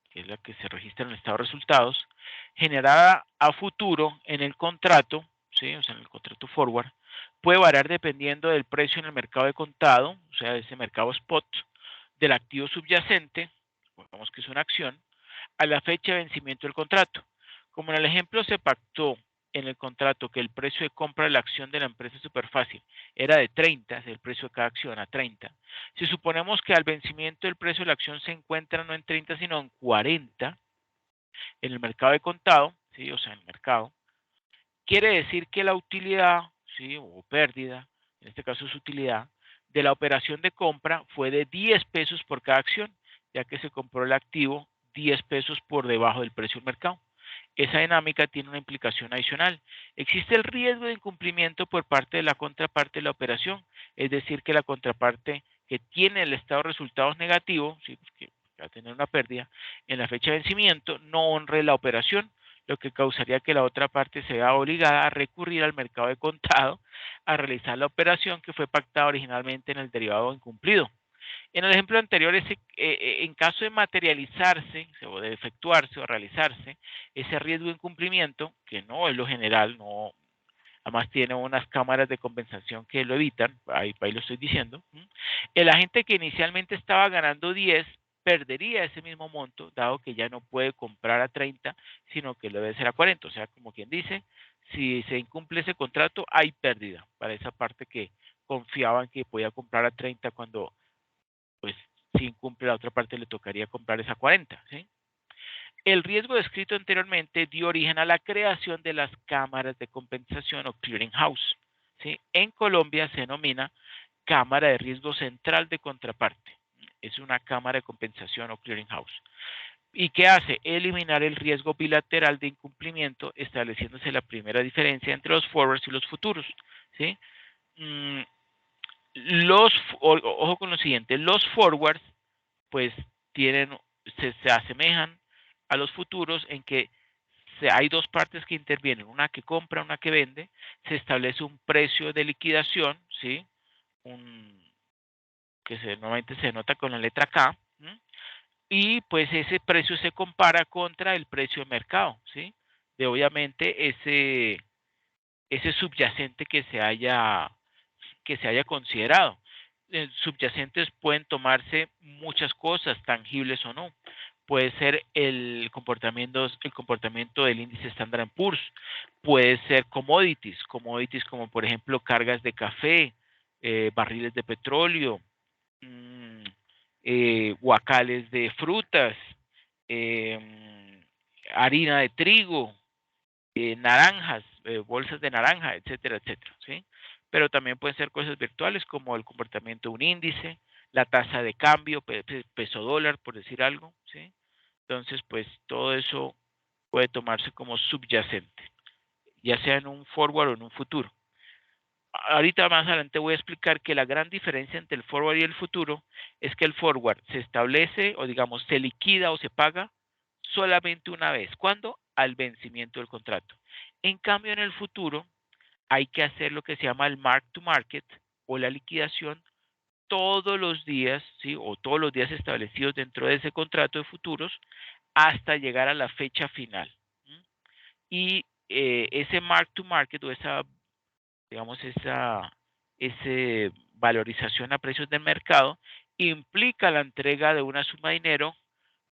que es la que se registra en el estado de resultados, generada a futuro en el contrato, ¿sí? O sea, en el contrato forward, puede variar dependiendo del precio en el mercado de contado, o sea, ese mercado spot, del activo subyacente, supongamos que es una acción, a la fecha de vencimiento del contrato. Como en el ejemplo se pactó en el contrato que el precio de compra de la acción de la empresa Superfácil era de 30, es el precio de cada acción a 30. Si suponemos que al vencimiento el precio de la acción se encuentra no en 30 sino en 40 en el mercado de contado, ¿sí? O sea, en el mercado, quiere decir que la utilidad, ¿sí?, o pérdida, en este caso es utilidad, de la operación de compra fue de 10 pesos por cada acción, ya que se compró el activo 10 pesos por debajo del precio del mercado. Esa dinámica tiene una implicación adicional. Existe el riesgo de incumplimiento por parte de la contraparte de la operación, es decir, que la contraparte que tiene el estado de resultados negativo, ¿sí?, porque va a tener una pérdida, en la fecha de vencimiento no honre la operación, lo que causaría que la otra parte se vea obligada a recurrir al mercado de contado a realizar la operación que fue pactada originalmente en el derivado incumplido. En el ejemplo anterior, en caso de materializarse o de efectuarse o realizarse ese riesgo de incumplimiento, que no es lo general, no, además tiene unas cámaras de compensación que lo evitan, ahí lo estoy diciendo, el agente que inicialmente estaba ganando 10 perdería ese mismo monto, dado que ya no puede comprar a 30, sino que lo debe ser a 40. O sea, como quien dice, si se incumple ese contrato, hay pérdida para esa parte que confiaban que podía comprar a 30 cuando, pues, si incumple la otra parte le tocaría comprar esa 40, ¿sí? El riesgo descrito anteriormente dio origen a la creación de las cámaras de compensación o clearing house, ¿sí? En Colombia se denomina cámara de riesgo central de contraparte. Es una cámara de compensación o clearing house. ¿Y qué hace? Eliminar el riesgo bilateral de incumplimiento, estableciéndose la primera diferencia entre los forwards y los futuros, ¿sí? Mm, ojo con lo siguiente, los forwards pues se asemejan a los futuros en que hay dos partes que intervienen, una que compra, una que vende, se establece un precio de liquidación, ¿sí? Normalmente se nota con la letra K, ¿sí? Y pues ese precio se compara contra el precio de mercado, ¿sí? De obviamente ese subyacente que se haya que se haya considerado. Subyacentes pueden tomarse muchas cosas, tangibles o no. Puede ser el comportamiento del índice Standard & Poor's. Puede ser commodities como por ejemplo cargas de café, barriles de petróleo, guacales de frutas, harina de trigo, naranjas, bolsas de naranja, etcétera, etcétera, ¿sí? Pero también pueden ser cosas virtuales como el comportamiento de un índice, la tasa de cambio, peso dólar, por decir algo, ¿sí? Entonces, pues todo eso puede tomarse como subyacente, ya sea en un forward o en un futuro. Ahorita más adelante voy a explicar que la gran diferencia entre el forward y el futuro es que el forward se establece o digamos se liquida o se paga solamente una vez. ¿Cuándo? Al vencimiento del contrato. En cambio, en el futuro hay que hacer lo que se llama el mark to market o la liquidación todos los días, ¿sí? O todos los días establecidos dentro de ese contrato de futuros hasta llegar a la fecha final. Y ese mark to market o esa, digamos, esa valorización a precios del mercado implica la entrega de una suma de dinero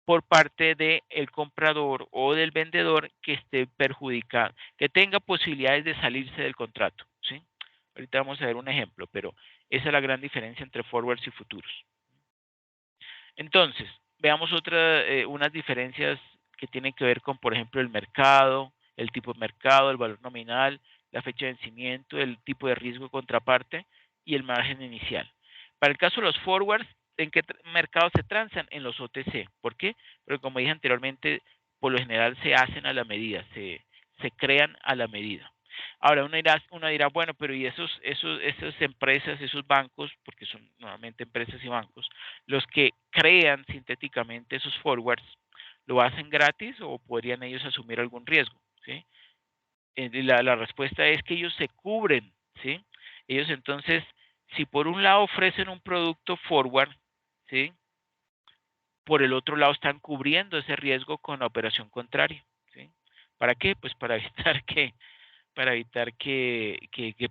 por parte del comprador o del vendedor que esté perjudicado, que tenga posibilidades de salirse del contrato, ¿sí? Ahorita vamos a ver un ejemplo, pero esa es la gran diferencia entre forwards y futuros. Entonces, veamos unas diferencias que tienen que ver con, por ejemplo, el mercado, el tipo de mercado, el valor nominal, la fecha de vencimiento, el tipo de riesgo de contraparte y el margen inicial. Para el caso de los forwards, ¿en qué mercados se transan? En los OTC. ¿Por qué? Porque como dije anteriormente, por lo general se hacen a la medida, se crean a la medida. Ahora uno dirá, bueno, pero ¿y esas empresas, esos bancos, porque son normalmente empresas y bancos, los que crean sintéticamente esos forwards, lo hacen gratis o podrían ellos asumir algún riesgo? ¿Sí? La respuesta es que ellos se cubren, ¿sí? Ellos entonces, si por un lado ofrecen un producto forward, ¿sí? Por el otro lado están cubriendo ese riesgo con la operación contraria, ¿sí? ¿Para qué? Pues para evitar que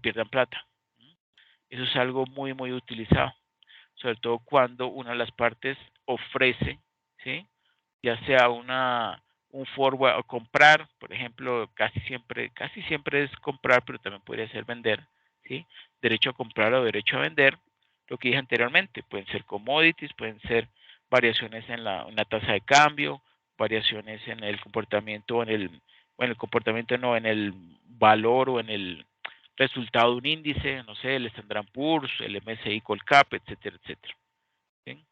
pierdan plata. Eso es algo muy, muy utilizado, sobre todo cuando una de las partes ofrece, ¿sí? Ya sea un forward o comprar, por ejemplo, casi siempre es comprar, pero también podría ser vender, ¿sí? Derecho a comprar o derecho a vender, lo que dije anteriormente, pueden ser commodities, pueden ser variaciones en la tasa de cambio, variaciones en el comportamiento, en el valor o en el resultado de un índice, no sé, el Standard & Poor's, el MSCI Colcap, etcétera, etcétera. ¿Sí?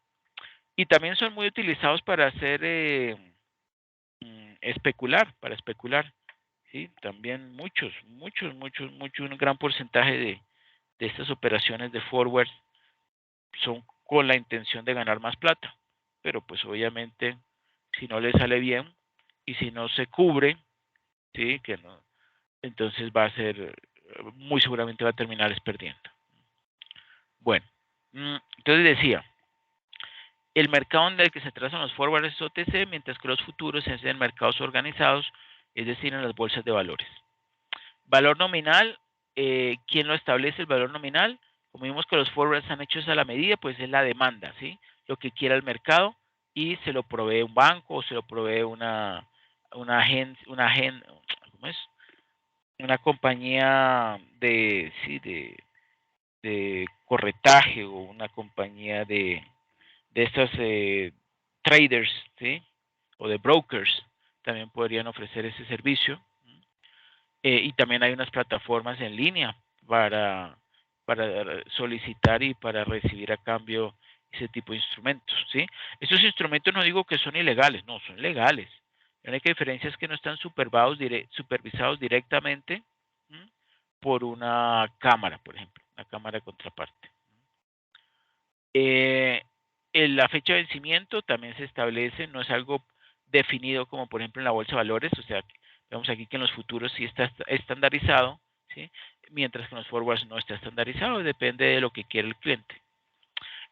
Y también son muy utilizados para hacer para especular. ¿Sí? También un gran porcentaje de estas operaciones de forward son con la intención de ganar más plata. Pero pues obviamente si no le sale bien y si no se cubre, ¿sí? Que no, entonces va a ser, muy seguramente va a terminar perdiendo. Bueno, entonces decía, el mercado en el que se trazan los forwards es OTC, mientras que los futuros se hacen en mercados organizados, es decir, en las bolsas de valores. Valor nominal, ¿quién lo establece el valor nominal? Como vimos que los forwards están hechos a la medida, pues es la demanda, ¿sí? Lo que quiera el mercado y se lo provee un banco o se lo provee una ¿cómo es? Una compañía de corretaje o una compañía de estos traders, ¿sí? O de brokers, también podrían ofrecer ese servicio. Y también hay unas plataformas en línea para solicitar y para recibir a cambio ese tipo de instrumentos, ¿sí? Estos instrumentos no digo que son ilegales, no, son legales. La única diferencia es que no están supervisados directamente por una cámara, por ejemplo, una cámara de contraparte. La fecha de vencimiento también se establece, no es algo definido como por ejemplo en la bolsa de valores, o sea, vemos aquí que en los futuros sí está estandarizado, ¿sí? Mientras que en los forwards no está estandarizado, depende de lo que quiere el cliente.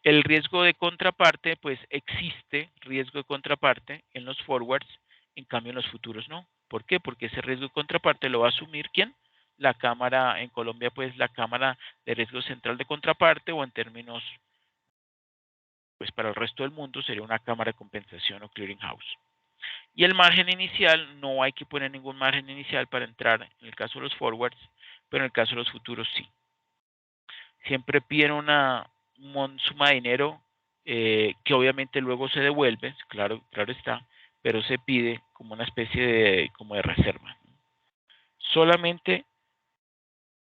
El riesgo de contraparte, pues existe riesgo de contraparte en los forwards, en cambio en los futuros no. ¿Por qué? Porque ese riesgo de contraparte lo va a asumir ¿quién? la cámara, en Colombia, pues la cámara de riesgo central de contraparte, o en términos, pues para el resto del mundo sería una cámara de compensación o clearing house. Y el margen inicial, no hay que poner ningún margen inicial para entrar en el caso de los forwards, pero en el caso de los futuros sí. Siempre piden una suma de dinero que obviamente luego se devuelve, claro está, pero se pide como una especie de, como de reserva. Solamente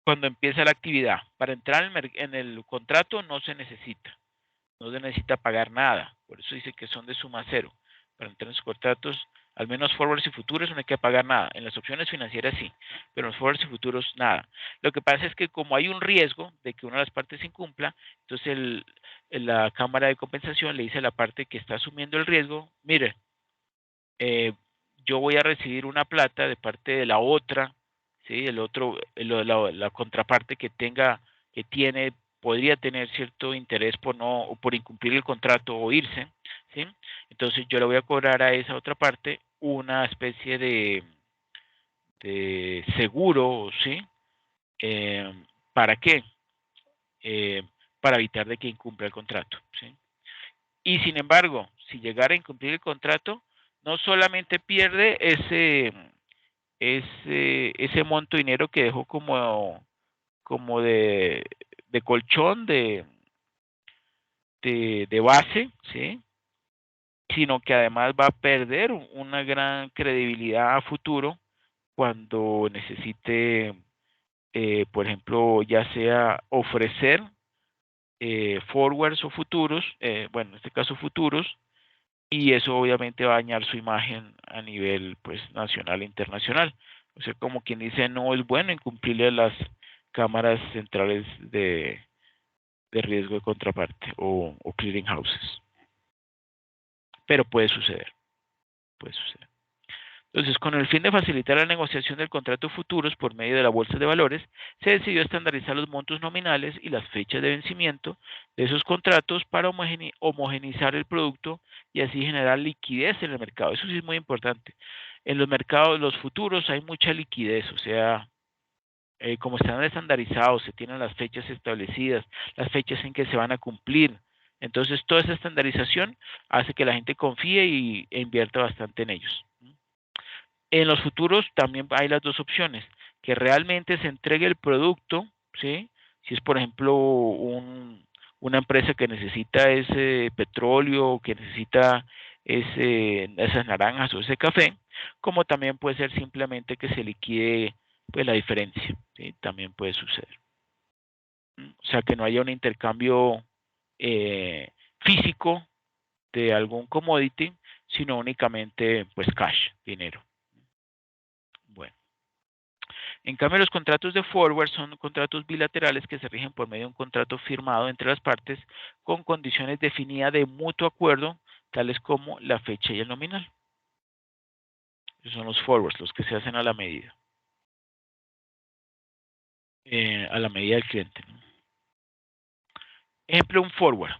cuando empieza la actividad. Para entrar en el contrato no se necesita pagar nada, por eso dice que son de suma cero. Para entrar en los contratos, al menos forwards y futuros, no hay que pagar nada. En las opciones financieras sí, pero en los forwards y futuros nada. Lo que pasa es que como hay un riesgo de que una de las partes incumpla, entonces la Cámara de Compensación le dice a la parte que está asumiendo el riesgo, mire, yo voy a recibir una plata de parte de la otra, ¿sí? La contraparte que podría tener cierto interés por incumplir el contrato o irse, ¿sí? Entonces yo le voy a cobrar a esa otra parte una especie de seguro, ¿sí? ¿Para qué? Para evitar de que incumpla el contrato, ¿sí? Y sin embargo, si llegara a incumplir el contrato, no solamente pierde ese monto de dinero que dejó como de colchón, de base, ¿sí? Sino que además va a perder una gran credibilidad a futuro cuando necesite, por ejemplo, ya sea ofrecer forwards o futuros, bueno, en este caso futuros, y eso obviamente va a dañar su imagen a nivel pues nacional e internacional. O sea, como quien dice, no es bueno incumplirle a las cámaras centrales de riesgo de contraparte o clearing houses. Pero puede suceder, puede suceder. Entonces, con el fin de facilitar la negociación del contrato futuros por medio de la bolsa de valores, se decidió estandarizar los montos nominales y las fechas de vencimiento de esos contratos para homogeneizar el producto y así generar liquidez en el mercado. Eso sí es muy importante. En los mercados, los futuros, hay mucha liquidez, o sea, como están estandarizados, se tienen las fechas establecidas, las fechas en que se van a cumplir. Entonces, toda esa estandarización hace que la gente confíe e invierta bastante en ellos. En los futuros también hay las dos opciones, que realmente se entregue el producto, ¿sí? Si es, por ejemplo, una empresa que necesita ese petróleo, que necesita esas naranjas o ese café, como también puede ser simplemente que se liquide pues la diferencia, ¿sí? También puede suceder. O sea, que no haya un intercambio físico de algún commodity, sino únicamente pues cash, dinero. Bueno. En cambio, los contratos de forward son contratos bilaterales que se rigen por medio de un contrato firmado entre las partes con condiciones definidas de mutuo acuerdo, tales como la fecha y el nominal. Esos son los forwards, los que se hacen a la medida. A la medida del cliente, ¿no? Ejemplo, un forward.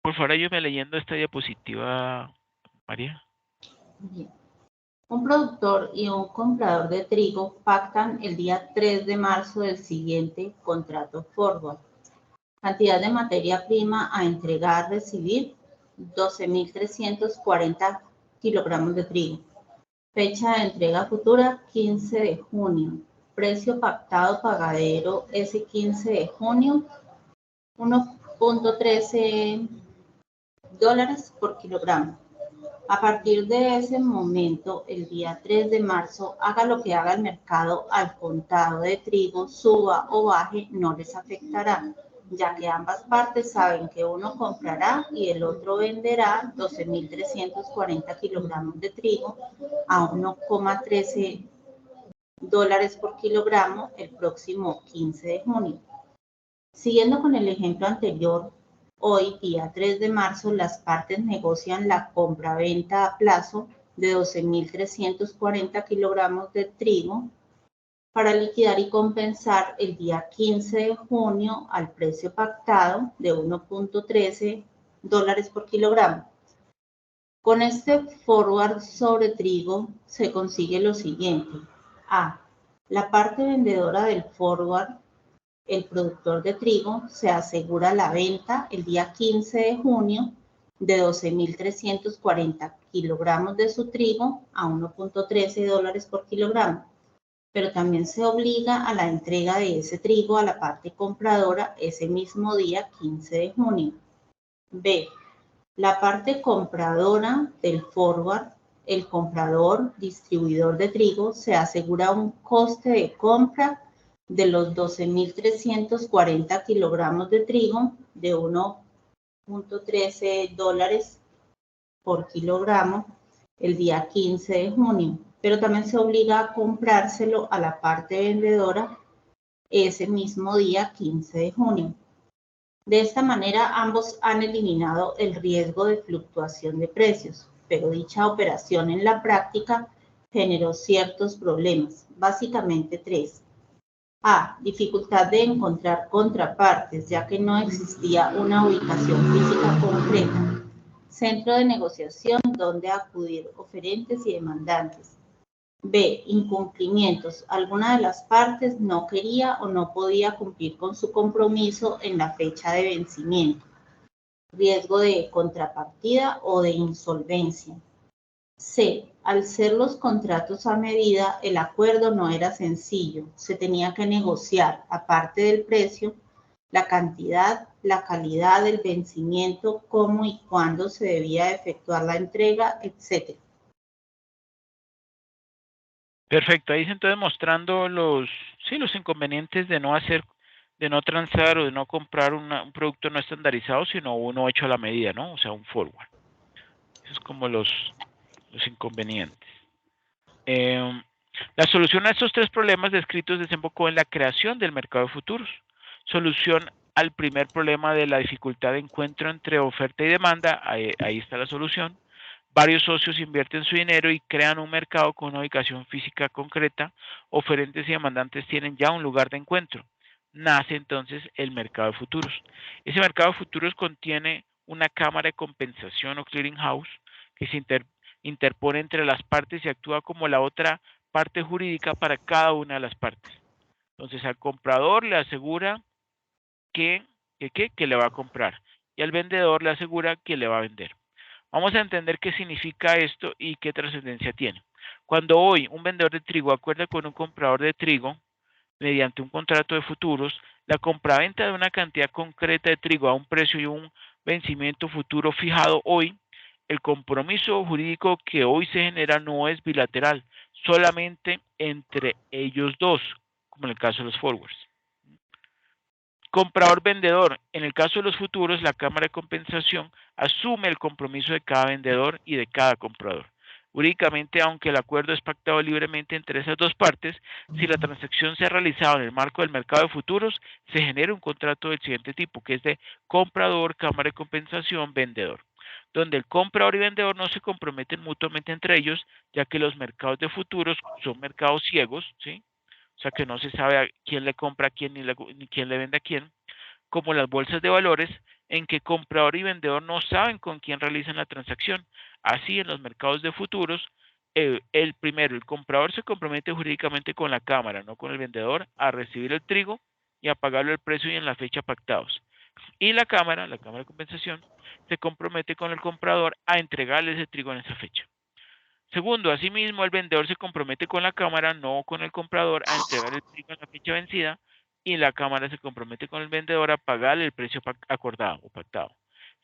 Por favor, ayúdame leyendo esta diapositiva, María. Bien. Un productor y un comprador de trigo pactan el día 3 de marzo del siguiente contrato forward. Cantidad de materia prima a entregar, recibir, 12.340 kilogramos de trigo. Fecha de entrega futura, 15 de junio. Precio pactado pagadero ese 15 de junio, 1.13 dólares por kilogramo. A partir de ese momento, el día 3 de marzo, haga lo que haga el mercado al contado de trigo, suba o baje, no les afectará, ya que ambas partes saben que uno comprará y el otro venderá 12.340 kilogramos de trigo a 1.13 dólares por kilogramo el próximo 15 de junio. Siguiendo con el ejemplo anterior, hoy, día 3 de marzo, las partes negocian la compra-venta a plazo de 12.340 kilogramos de trigo para liquidar y compensar el día 15 de junio al precio pactado de 1.13 dólares por kilogramo. Con este forward sobre trigo se consigue lo siguiente. A. La parte vendedora del forward, el productor de trigo, se asegura la venta el día 15 de junio de 12.340 kilogramos de su trigo a 1.13 dólares por kilogramo, pero también se obliga a la entrega de ese trigo a la parte compradora ese mismo día 15 de junio. B. La parte compradora del forward, el comprador, distribuidor de trigo, se asegura un coste de compra de los 12.340 kilogramos de trigo de 1.13 dólares por kilogramo el día 15 de junio, pero también se obliga a comprárselo a la parte vendedora ese mismo día 15 de junio. De esta manera, ambos han eliminado el riesgo de fluctuación de precios, pero dicha operación en la práctica generó ciertos problemas, básicamente tres. A. Dificultad de encontrar contrapartes, ya que no existía una ubicación física concreta. Centro de negociación donde acudir oferentes y demandantes. B. Incumplimientos. Alguna de las partes no quería o no podía cumplir con su compromiso en la fecha de vencimiento. Riesgo de contrapartida o de insolvencia. C. Al ser los contratos a medida, el acuerdo no era sencillo. Se tenía que negociar, aparte del precio, la cantidad, la calidad del vencimiento, cómo y cuándo se debía efectuar la entrega, etc. Perfecto, ahí se entonces mostrando los inconvenientes de no transar o de no comprar un producto no estandarizado, sino uno hecho a la medida, ¿no? O sea, un forward. Eso es como los inconvenientes. La solución a estos tres problemas descritos desembocó en la creación del mercado de futuros. Solución al primer problema de la dificultad de encuentro entre oferta y demanda, ahí está la solución. Varios socios invierten su dinero y crean un mercado con una ubicación física concreta. Oferentes y demandantes tienen ya un lugar de encuentro. Nace entonces el mercado de futuros. Ese mercado de futuros contiene una cámara de compensación o clearing house que se interpone entre las partes y actúa como la otra parte jurídica para cada una de las partes. Entonces al comprador le asegura que le va a comprar y al vendedor le asegura que le va a vender. Vamos a entender qué significa esto y qué trascendencia tiene. Cuando hoy un vendedor de trigo acuerda con un comprador de trigo mediante un contrato de futuros, la compraventa de una cantidad concreta de trigo a un precio y un vencimiento futuro fijado hoy, el compromiso jurídico que hoy se genera no es bilateral, solamente entre ellos dos, como en el caso de los forwards. Comprador-vendedor. En el caso de los futuros, la Cámara de Compensación asume el compromiso de cada vendedor y de cada comprador. Jurídicamente, aunque el acuerdo es pactado libremente entre esas dos partes, si la transacción se ha realizado en el marco del mercado de futuros, se genera un contrato del siguiente tipo, que es de comprador, Cámara de Compensación, vendedor, donde el comprador y vendedor no se comprometen mutuamente entre ellos, ya que los mercados de futuros son mercados ciegos, ¿sí? O sea que no se sabe a quién le compra a quién ni quién le vende a quién, como las bolsas de valores, en que comprador y vendedor no saben con quién realizan la transacción. Así, en los mercados de futuros, el comprador se compromete jurídicamente con la cámara, no con el vendedor, a recibir el trigo y a pagarlo el precio y en la fecha pactados. Y la cámara de compensación, se compromete con el comprador a entregarle ese trigo en esa fecha. Segundo, asimismo, el vendedor se compromete con la cámara, no con el comprador, a entregar el trigo en la fecha vencida y la cámara se compromete con el vendedor a pagarle el precio acordado o pactado.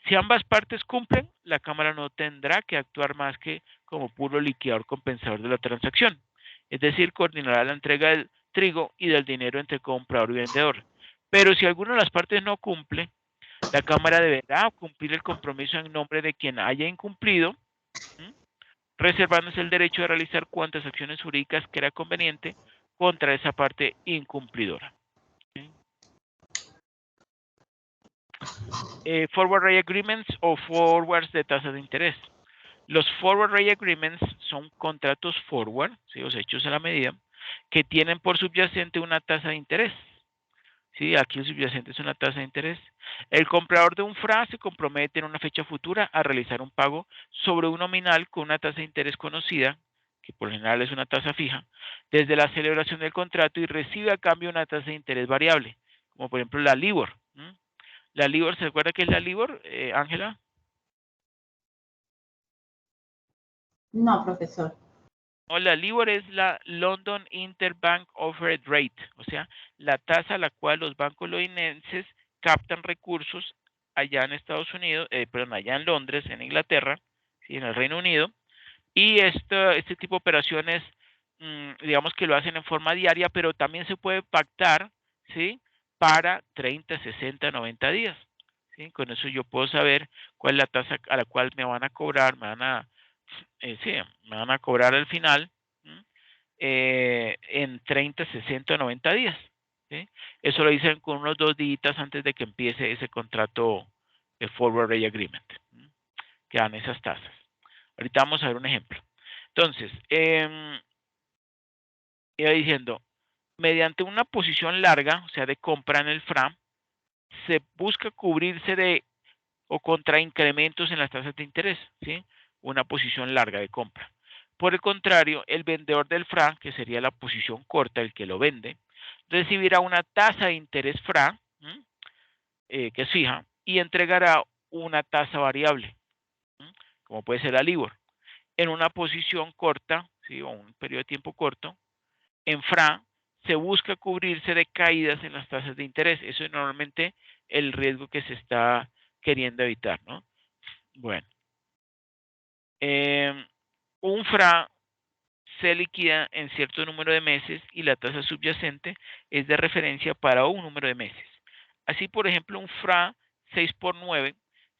Si ambas partes cumplen, la cámara no tendrá que actuar más que como puro liquidador compensador de la transacción, es decir, coordinará la entrega del trigo y del dinero entre comprador y vendedor. Pero si alguna de las partes no cumple, la cámara deberá cumplir el compromiso en nombre de quien haya incumplido, ¿sí?, reservándose el derecho de realizar cuantas acciones jurídicas crea conveniente contra esa parte incumplidora. ¿Sí? Forward Rate Agreements o forwards de tasas de interés. Los Forward Rate Agreements son contratos forward, ¿sí?, o sea, hechos a la medida, que tienen por subyacente una tasa de interés. Sí, aquí el subyacente es una tasa de interés. El comprador de un FRA se compromete en una fecha futura a realizar un pago sobre un nominal con una tasa de interés conocida, que por lo general es una tasa fija, desde la celebración del contrato y recibe a cambio una tasa de interés variable, como por ejemplo la LIBOR. La LIBOR, ¿se acuerda qué es la LIBOR, Ángela? No, profesor. No, la LIBOR es la London Interbank Offered Rate, o sea, la tasa a la cual los bancos londinenses captan recursos allá en Estados Unidos, perdón, allá en Londres, en Inglaterra, ¿sí? En el Reino Unido, y este tipo de operaciones, digamos que lo hacen en forma diaria, pero también se puede pactar, ¿sí? Para 30, 60, 90 días, ¿sí? Con eso yo puedo saber cuál es la tasa a la cual me van a cobrar, sí, me van a cobrar al final, en 30, 60, 90 días, ¿sí? Eso lo dicen con unos 2 días antes de que empiece ese contrato de Forward Rate Agreement, que dan esas tasas. Ahorita vamos a ver un ejemplo. Entonces, iba diciendo, mediante una posición larga, o sea, de compra en el FRA, se busca cubrirse de o contra incrementos en las tasas de interés, ¿sí? Una posición larga de compra. Por el contrario, el vendedor del FRA, que sería la posición corta, el que lo vende, recibirá una tasa de interés FRA, que es fija, y entregará una tasa variable, como puede ser la LIBOR. En una posición corta, ¿sí? O un periodo de tiempo corto, en FRA se busca cubrirse de caídas en las tasas de interés. Eso es normalmente el riesgo que se está queriendo evitar, ¿no? Bueno, un FRA se liquida en cierto número de meses y la tasa subyacente es de referencia para un número de meses. Así, por ejemplo, un FRA 6 por 9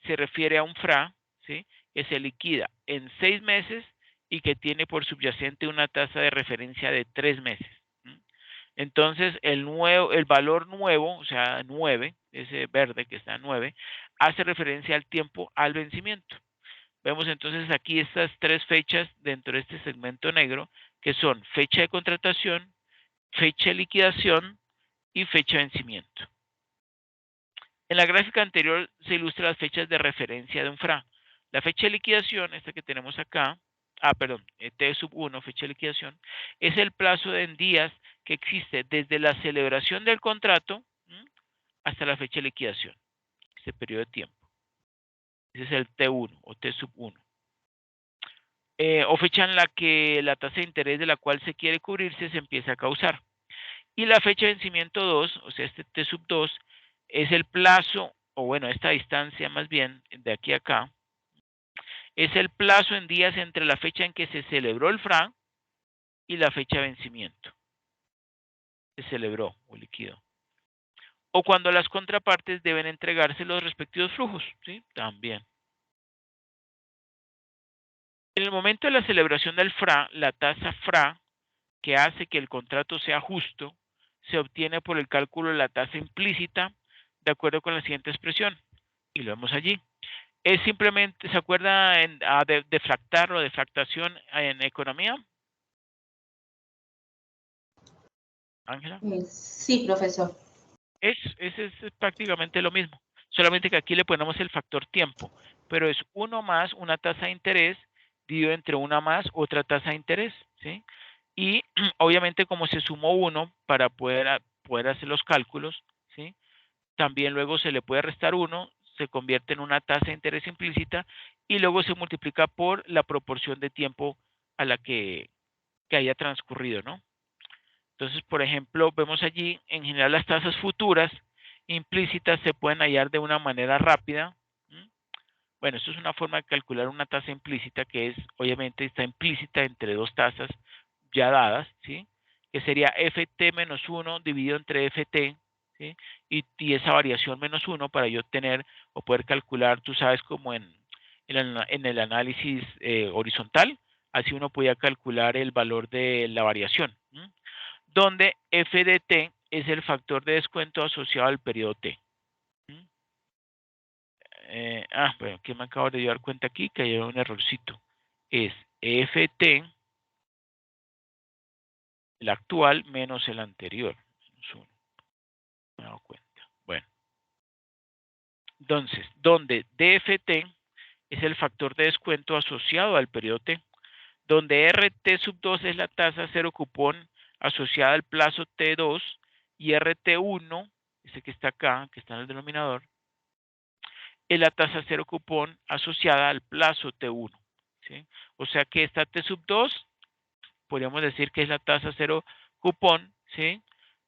se refiere a un FRA, ¿sí? Que se liquida en 6 meses y que tiene por subyacente una tasa de referencia de 3 meses. Entonces, el valor nuevo, o sea, 9, ese verde que está en 9, hace referencia al tiempo al vencimiento. Vemos entonces aquí estas 3 fechas dentro de este segmento negro, que son fecha de contratación, fecha de liquidación y fecha de vencimiento. En la gráfica anterior se ilustran las fechas de referencia de un FRA. La fecha de liquidación, esta que tenemos acá, perdón, T sub 1, fecha de liquidación, es el plazo en días que existe desde la celebración del contrato hasta la fecha de liquidación, este periodo de tiempo. Ese es el T1 o T sub 1. O fecha en la que la tasa de interés de la cual se quiere cubrirse se empieza a causar. Y la fecha de vencimiento 2, o sea, este T sub 2, es el plazo, o bueno, esta distancia más bien, de aquí a acá, es el plazo en días entre la fecha en que se celebró el FRA y la fecha de vencimiento. Se celebró o liquidó. O cuando las contrapartes deben entregarse los respectivos flujos, ¿sí? También. En el momento de la celebración del FRA, la tasa FRA, que hace que el contrato sea justo, se obtiene por el cálculo de la tasa implícita de acuerdo con la siguiente expresión. Y lo vemos allí. Es simplemente, ¿se acuerda de fractar o de fractación en economía? Ángela. Sí, profesor. Es prácticamente lo mismo, solamente que aquí le ponemos el factor tiempo, pero es 1 más una tasa de interés dividido entre una más otra tasa de interés, ¿sí? Y obviamente como se sumó 1 para poder hacer los cálculos, ¿sí? También luego se le puede restar 1, se convierte en una tasa de interés implícita y luego se multiplica por la proporción de tiempo a la que haya transcurrido, ¿no? Entonces, por ejemplo, vemos allí, en general, las tasas futuras implícitas se pueden hallar de una manera rápida. Bueno, esto es una forma de calcular una tasa implícita que es, obviamente, está implícita entre dos tasas ya dadas, ¿sí? Que sería FT menos 1 dividido entre FT, ¿sí? Y esa variación menos 1 para yo tener o poder calcular, tú sabes, como en el análisis horizontal, así uno podía calcular el valor de la variación, donde f de t es el factor de descuento asociado al periodo t. Bueno, que me acabo de dar cuenta aquí que hay un errorcito. Es ft, el actual, menos el anterior. Menos 1. Me he dado cuenta. Bueno. Entonces, donde dft es el factor de descuento asociado al periodo t, donde RT sub 2 es la tasa cero cupón asociada al plazo T2 y RT1, ese que está acá, que está en el denominador, es la tasa cero cupón asociada al plazo T1. ¿Sí? O sea que esta T sub 2, podríamos decir que es la tasa cero cupón, ¿sí?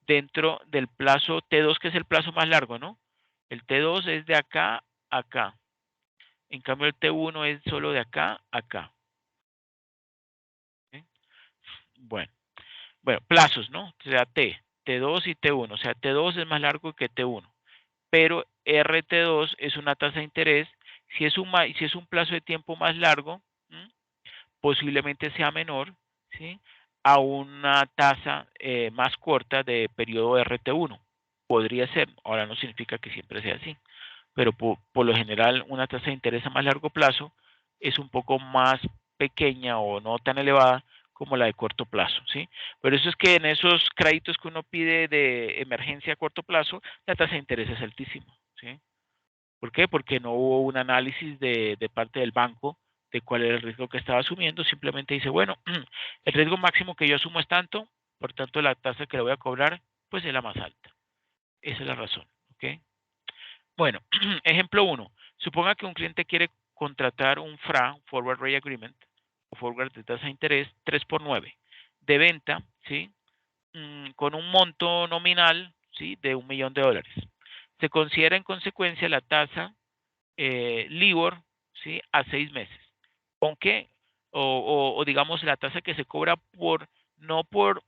Dentro del plazo T2, que es el plazo más largo, ¿no? El T2 es de acá a acá. En cambio, el T1 es solo de acá a acá. ¿Sí? Bueno, plazos, ¿no? O sea, T2 y T1. O sea, T2 es más largo que T1. Pero RT2 es una tasa de interés. Si es un plazo de tiempo más largo, posiblemente sea menor, ¿sí? A una tasa más corta de periodo RT1. Podría ser, ahora no significa que siempre sea así, pero por lo general una tasa de interés a más largo plazo es un poco más pequeña o no tan elevada como la de corto plazo, ¿sí? Pero eso es que en esos créditos que uno pide de emergencia a corto plazo, la tasa de interés es altísima, ¿sí? ¿Por qué? Porque no hubo un análisis de parte del banco de cuál era el riesgo que estaba asumiendo, simplemente dice, bueno, el riesgo máximo que yo asumo es tanto, por tanto la tasa que le voy a cobrar, pues es la más alta. Esa es la razón, ¿ok? Bueno, ejemplo 1. Suponga que un cliente quiere contratar un FRA, Forward Rate Agreement, o Forward de tasa de interés 3 por 9, de venta, ¿sí? Con un monto nominal, ¿sí? De $1.000.000. Se considera en consecuencia la tasa LIBOR, ¿sí? A 6 meses. Aunque, o digamos la tasa que se cobra no por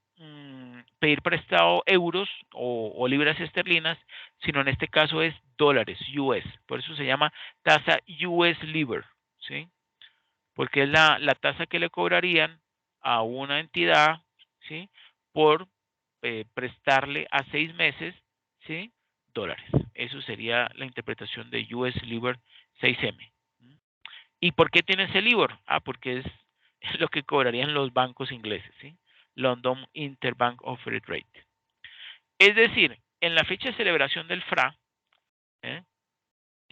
pedir prestado euros o libras esterlinas, sino en este caso es dólares, US. Por eso se llama tasa US LIBOR, ¿sí? Porque es la tasa que le cobrarían a una entidad, ¿sí? Por prestarle a 6 meses, ¿sí? Dólares. Eso sería la interpretación de US LIBOR 6M. ¿Y por qué tiene ese LIBOR? Porque es lo que cobrarían los bancos ingleses, ¿sí? London Interbank Offered Rate. Es decir, en la fecha de celebración del FRA, ¿eh?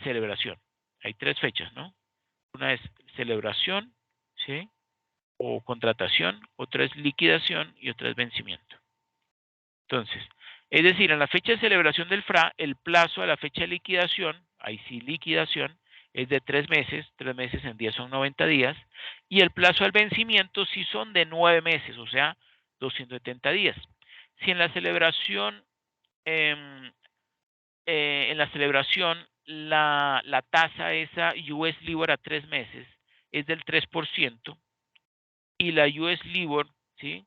Celebración, hay 3 fechas, ¿no? Una es celebración, ¿sí? O contratación, otra es liquidación y otra es vencimiento. Entonces, es decir, en la fecha de celebración del FRA, el plazo a la fecha de liquidación, ahí sí liquidación, es de 3 meses, 3 meses en 10 son 90 días, y el plazo al vencimiento sí son de 9 meses, o sea, 270 días. Si en la celebración, eh, la tasa esa US LIBOR a 3 meses es del 3% y la US LIBOR, ¿sí?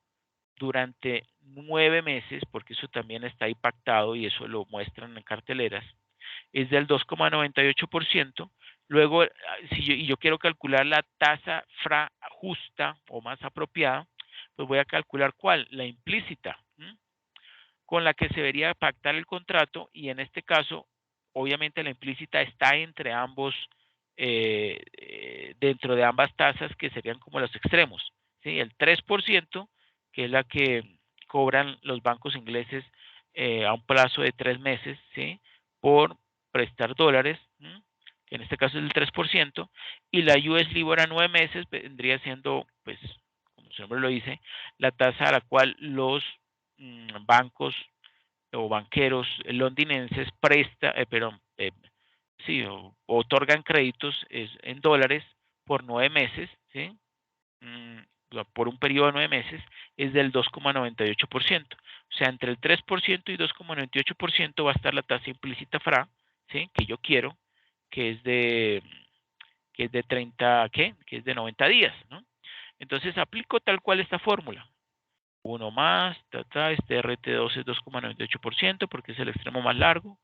Durante 9 meses, porque eso también está ahí pactado y eso lo muestran en carteleras, es del 2,98%. Luego, si yo quiero calcular la tasa FRA justa o más apropiada, pues voy a calcular ¿cuál? La implícita, con la que se debería pactar el contrato y en este caso, obviamente la implícita está entre ambos, dentro de ambas tasas que serían como los extremos, ¿sí? El 3%, que es la que cobran los bancos ingleses a un plazo de 3 meses, ¿sí? Por prestar dólares, que en este caso es el 3%, y la US LIBOR a 9 meses vendría siendo, pues, como su nombre lo dice, la tasa a la cual los bancos o banqueros londinenses sí, otorgan créditos en dólares por 9 meses, ¿sí? Por un periodo de 9 meses, es del 2,98%. O sea, entre el 3% y 2,98% va a estar la tasa implícita FRA, ¿sí? Que yo quiero, que es de 30, ¿qué? Que es de 90 días, ¿no? Entonces aplico tal cual esta fórmula. Uno más, este RT2 es 2,98% porque es el extremo más largo.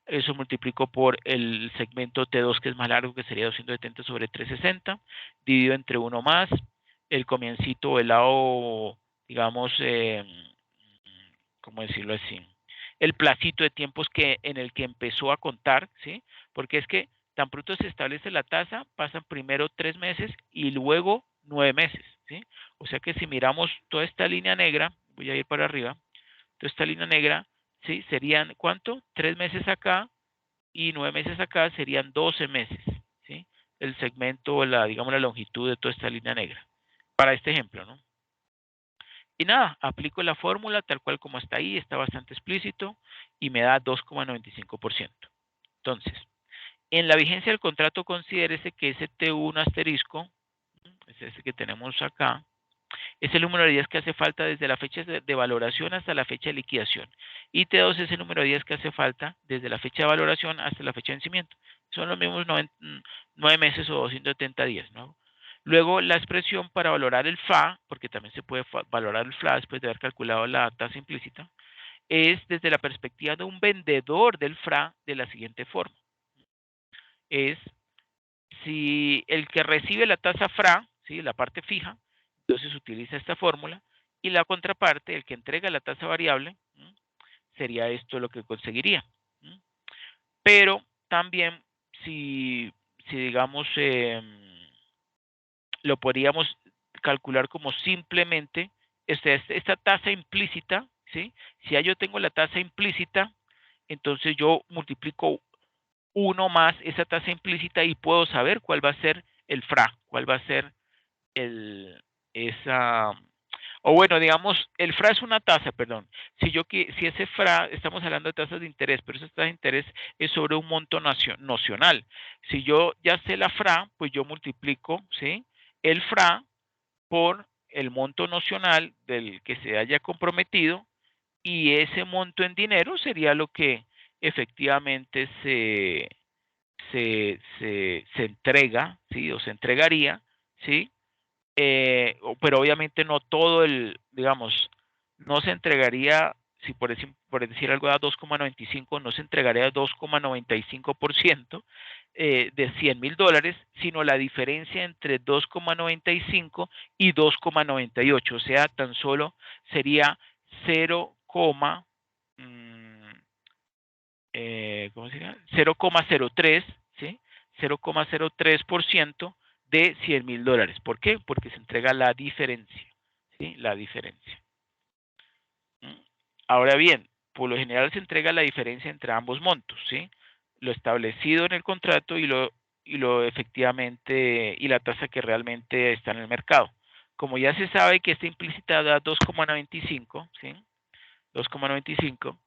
Eso multiplico por el segmento T2 que es más largo, que sería 270 sobre 360, dividido entre uno más, el comiencito, el lado, digamos, ¿cómo decirlo así? El placito de tiempos en el que empezó a contar, ¿sí? Porque es que tan pronto se establece la tasa, pasan primero 3 meses y luego 9 meses, ¿sí? O sea que si miramos toda esta línea negra, voy a ir para arriba, toda esta línea negra, ¿sí? Serían, ¿cuánto? 3 meses acá y 9 meses acá serían 12 meses, ¿sí? El segmento, digamos, la longitud de toda esta línea negra. para este ejemplo, ¿no? Y nada, aplico la fórmula tal cual como está ahí, está bastante explícito y me da 2,95%. Entonces, en la vigencia del contrato considérese que ese T1 asterisco, es ese que tenemos acá, es el número de días que hace falta desde la fecha de valoración hasta la fecha de liquidación. Y T2 es el número de días que hace falta desde la fecha de valoración hasta la fecha de vencimiento. Son los mismos 9 meses o 270 días, ¿no? Luego, la expresión para valorar el FA, porque también se puede valorar el FA después de haber calculado la tasa implícita, es desde la perspectiva de un vendedor del FRA de la siguiente forma. Es si el que recibe la tasa FRA, ¿sí? La parte fija, entonces utiliza esta fórmula, y la contraparte, el que entrega la tasa variable, sería esto lo que conseguiría. Pero también, si digamos, lo podríamos calcular como simplemente esta tasa implícita, ¿sí? Si ya yo tengo la tasa implícita, entonces yo multiplico 1 más esa tasa implícita y puedo saber cuál va a ser el FRA, cuál va a ser esa, o bueno, digamos, el FRA es una tasa, perdón. Si ese FRA, estamos hablando de tasas de interés, pero esa tasa de interés es sobre un monto nocional. Si yo ya sé la FRA, pues yo multiplico, ¿sí? El FRA por el monto nocional del que se haya comprometido y ese monto en dinero sería lo que efectivamente se entrega, ¿sí? O se entregaría, ¿sí? Pero obviamente no todo digamos, no se entregaría, si por decir algo da 2,95, no se entregaría 2,95% de $100,000, sino la diferencia entre 2,95 y 2,98, o sea, tan solo sería 0, ¿cómo se llama? 0,03, ¿sí? 0,03% de $100,000. ¿Por qué? Porque se entrega la diferencia, ¿sí? La diferencia. Ahora bien, por lo general se entrega la diferencia entre ambos montos, ¿sí? Lo establecido en el contrato y lo efectivamente, y la tasa que realmente está en el mercado. Como ya se sabe que está implícita da 2,95, ¿sí? 2,95,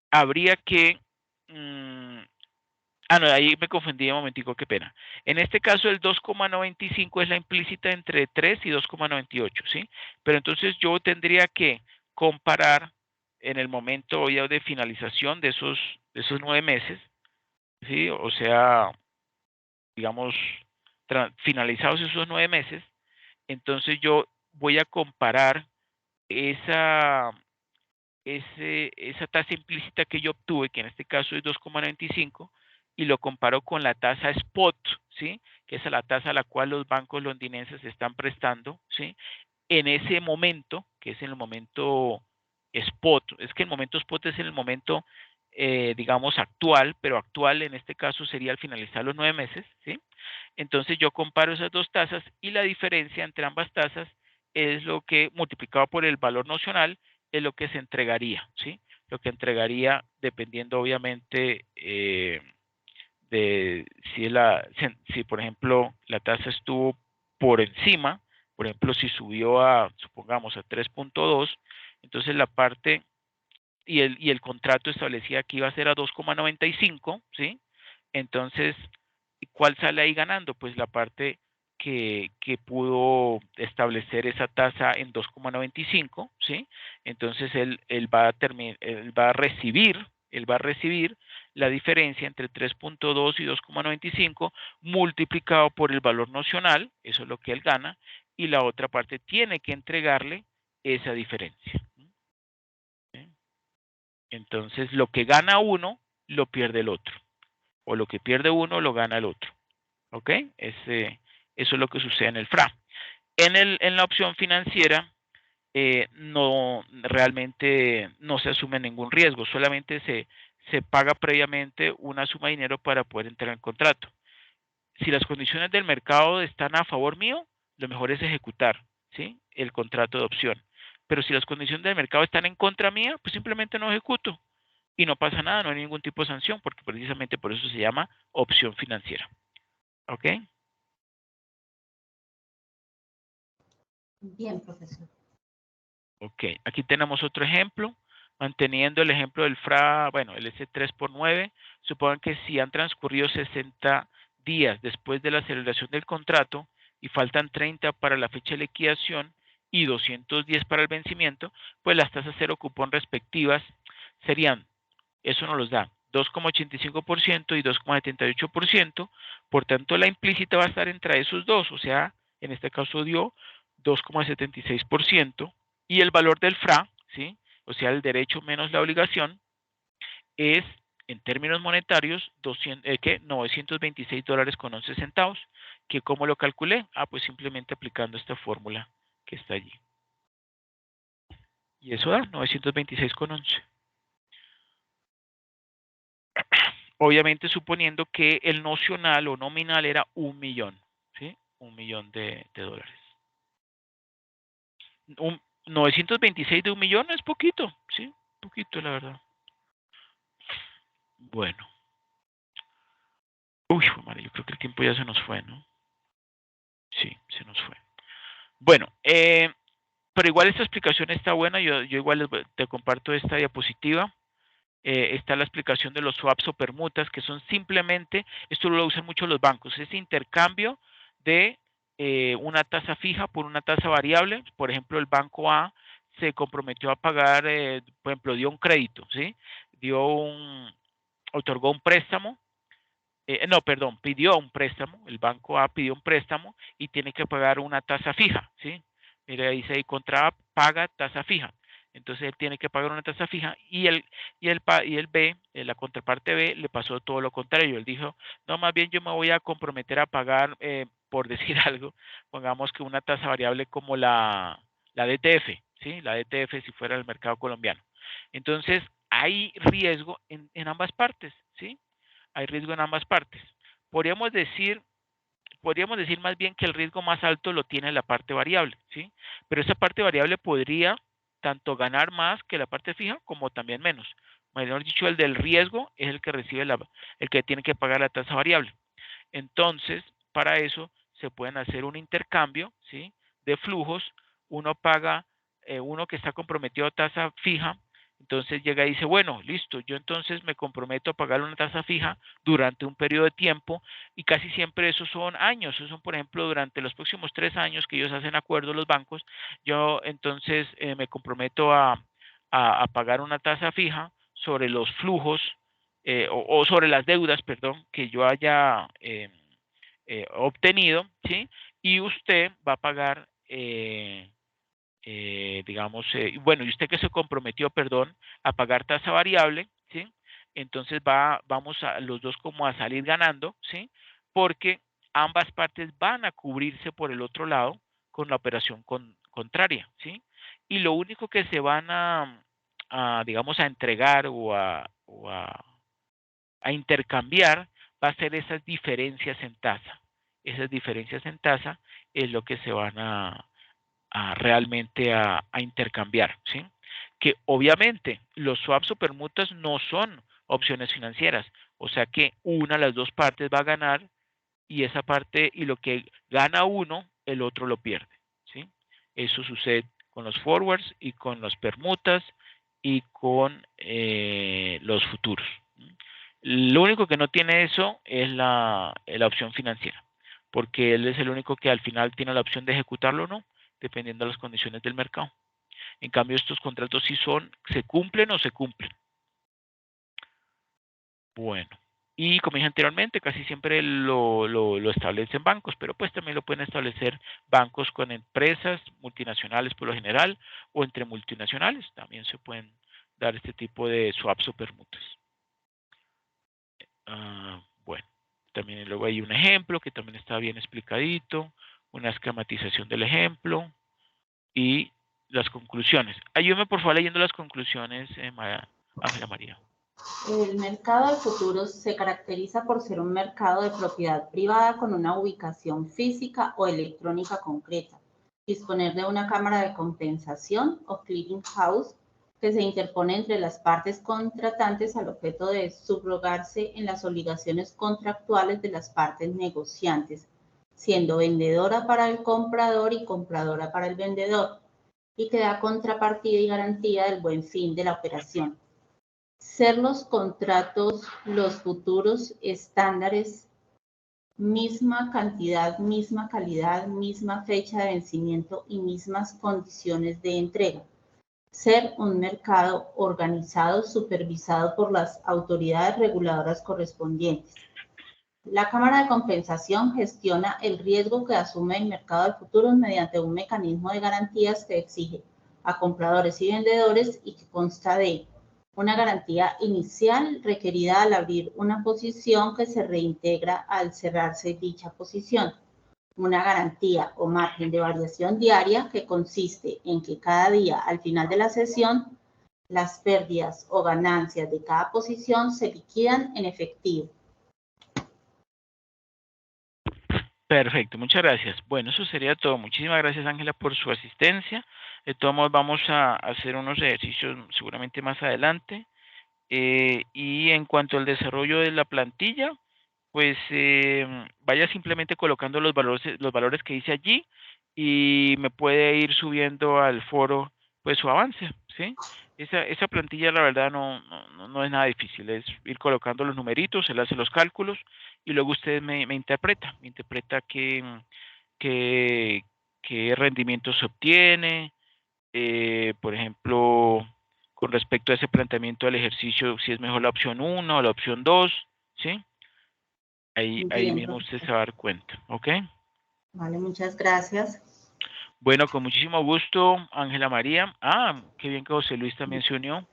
habría que no, ahí me confundí un momentico, qué pena. En este caso, el 2,95 es la implícita entre 3 y 2,98, ¿sí? Pero entonces yo tendría que comparar en el momento ya de finalización de esos 9 meses, ¿sí? O sea, digamos, finalizados esos 9 meses, entonces yo voy a comparar esa tasa implícita que yo obtuve, que en este caso es 2,95, y lo comparo con la tasa spot, ¿sí? Que es la tasa a la cual los bancos londinenses están prestando, ¿sí? En ese momento, que es en el momento spot, es que el momento spot es en el momento, digamos, actual, pero actual en este caso sería al finalizar los 9 meses, ¿sí? Entonces yo comparo esas dos tasas y la diferencia entre ambas tasas es lo que multiplicado por el valor nocional es lo que se entregaría, ¿sí? Lo que entregaría dependiendo obviamente de si por ejemplo la tasa estuvo por encima, por ejemplo si subió supongamos a 3,2, entonces la parte y el contrato establecía que iba a ser a 2,95, ¿sí? Entonces, ¿cuál sale ahí ganando? Pues la parte que pudo establecer esa tasa en 2,95, ¿sí? Entonces él va a recibir la diferencia entre 3,2 y 2,95 multiplicado por el valor nocional, eso es lo que él gana, y la otra parte tiene que entregarle esa diferencia. ¿Sí? Entonces, lo que gana uno, lo pierde el otro. O lo que pierde uno, lo gana el otro. ¿Ok? Eso es lo que sucede en el FRA. En la opción financiera, no realmente no se asume ningún riesgo, solamente se paga previamente una suma de dinero para poder entrar en contrato. Si las condiciones del mercado están a favor mío, lo mejor es ejecutar, ¿sí? El contrato de opción. Pero si las condiciones del mercado están en contra mía, pues simplemente no ejecuto y no pasa nada, no hay ningún tipo de sanción, porque precisamente por eso se llama opción financiera. ¿Ok? Bien, profesor. Ok, aquí tenemos otro ejemplo, manteniendo el ejemplo del FRA, bueno, el S3 por 9, supongan que si han transcurrido 60 días después de la celebración del contrato y faltan 30 para la fecha de liquidación y 210 para el vencimiento, pues las tasas cero cupón respectivas serían, eso nos los da, 2,85% y 2,78%, por tanto la implícita va a estar entre esos dos, o sea, en este caso dio 2,76%, y el valor del FRA, ¿sí? O sea, el derecho menos la obligación, es, en términos monetarios, $926,11, que ¿cómo lo calculé? Ah, pues simplemente aplicando esta fórmula que está allí. Y eso da 926,11. Obviamente suponiendo que el nocional o nominal era 1 millón, ¿sí? 1 millón de dólares. 926 de 1 millón es poquito, ¿sí? Poquito, la verdad. Bueno. Uy, madre, yo creo que el tiempo ya se nos fue, ¿no? Sí, se nos fue. Bueno, pero igual esta explicación está buena. Yo igual te comparto esta diapositiva. Está la explicación de los swaps o permutas, que son simplemente, esto lo usan mucho los bancos, es intercambio de una tasa fija por una tasa variable. Por ejemplo, el banco A se comprometió a pagar, por ejemplo, dio un crédito, ¿sí? Otorgó un préstamo, no, perdón, pidió un préstamo, el banco A pidió un préstamo y tiene que pagar una tasa fija, ¿sí? Mira, dice ahí, contra A paga tasa fija. Entonces él tiene que pagar una tasa fija y el B, la contraparte B, le pasó todo lo contrario. Él dijo, no, más bien yo me voy a comprometer a pagar, por decir algo, pongamos que una tasa variable como la DTF, ¿sí? La DTF si fuera el mercado colombiano. Entonces hay riesgo en ambas partes, ¿sí? Hay riesgo en ambas partes. Podríamos decir más bien que el riesgo más alto lo tiene la parte variable, ¿sí? Pero esa parte variable podría tanto ganar más que la parte fija como también menos. Mejor dicho, el del riesgo es el que recibe el que tiene que pagar la tasa variable. Entonces, para eso se pueden hacer un intercambio, ¿sí? De flujos. Uno paga, uno que está comprometido a tasa fija, entonces llega y dice, bueno, listo, yo entonces me comprometo a pagar una tasa fija durante un periodo de tiempo y casi siempre esos son años, esos son por ejemplo durante los próximos 3 años que ellos hacen acuerdos los bancos, yo entonces me comprometo a pagar una tasa fija sobre los flujos o sobre las deudas, perdón, que yo haya obtenido, ¿sí? Y usted va a pagar, digamos, bueno, y usted que se comprometió, perdón, a pagar tasa variable, ¿sí? Entonces vamos a los dos como a salir ganando, ¿sí? Porque ambas partes van a cubrirse por el otro lado con la operación contraria, ¿sí? Y lo único que se van digamos, a entregar a intercambiar va a ser esas diferencias en tasa. Esas diferencias en tasa es lo que se van realmente a intercambiar, ¿sí? Que obviamente los swaps o permutas no son opciones financieras, o sea que una de las dos partes va a ganar y esa parte y lo que gana uno, el otro lo pierde, ¿sí? Eso sucede con los forwards y con las permutas y con los futuros. Lo único que no tiene eso es la opción financiera, porque él es el único que al final tiene la opción de ejecutarlo o no, dependiendo de las condiciones del mercado. En cambio, estos contratos sí se cumplen o se cumplen. Bueno, y como dije anteriormente, casi siempre lo establecen bancos, pero pues también lo pueden establecer bancos con empresas multinacionales por lo general, o entre multinacionales, también se pueden dar este tipo de swaps o permutas. Bueno, también luego hay un ejemplo que también está bien explicadito, una esquematización del ejemplo y las conclusiones. Ayúdame por favor leyendo las conclusiones, Ángela María. El mercado de futuros se caracteriza por ser un mercado de propiedad privada con una ubicación física o electrónica concreta, disponer de una cámara de compensación o clearing house que se interpone entre las partes contratantes al objeto de subrogarse en las obligaciones contractuales de las partes negociantes, siendo vendedora para el comprador y compradora para el vendedor, y que da contrapartida y garantía del buen fin de la operación. Ser los contratos, los futuros estándares, misma cantidad, misma calidad, misma fecha de vencimiento y mismas condiciones de entrega. Ser un mercado organizado, supervisado por las autoridades reguladoras correspondientes. La Cámara de Compensación gestiona el riesgo que asume el mercado de futuros mediante un mecanismo de garantías que exige a compradores y vendedores y que consta de una garantía inicial requerida al abrir una posición que se reintegra al cerrarse dicha posición. Una garantía o margen de variación diaria que consiste en que cada día al final de la sesión las pérdidas o ganancias de cada posición se liquidan en efectivo. Perfecto, muchas gracias. Bueno, eso sería todo. Muchísimas gracias, Ángela, por su asistencia. De todos modos, vamos a hacer unos ejercicios seguramente más adelante. Y en cuanto al desarrollo de la plantilla, pues vaya simplemente colocando los valores que dice allí y me puede ir subiendo al foro pues su avance, ¿sí? Esa plantilla la verdad no es nada difícil, es ir colocando los numeritos, él hace los cálculos y luego usted me interpreta qué rendimiento se obtiene, por ejemplo, con respecto a ese planteamiento del ejercicio, si es mejor la opción 1 o la opción 2, ¿sí? Ahí Bien, mismo usted se va a dar cuenta, ¿ok? Vale, muchas gracias. Bueno, con muchísimo gusto, Ángela María. Ah, qué bien que José Luis también se unió.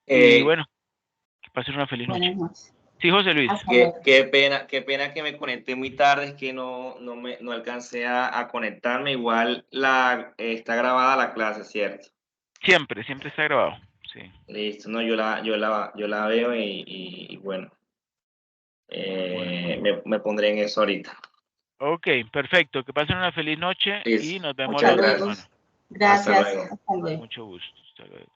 Y bueno, que pasen una feliz noche. Buenas noches. Sí, José Luis. Qué pena que me conecté muy tarde, es que no alcancé a conectarme. Igual está grabada la clase, ¿cierto? Siempre está grabado, sí. Listo, no, yo la veo y bueno, me pondré en eso ahorita. Ok, perfecto. Que pasen una feliz noche Listo. y nos vemos Muchas la otra gracias. semana. Gracias. Hasta luego. Hasta luego. Mucho gusto. Hasta luego.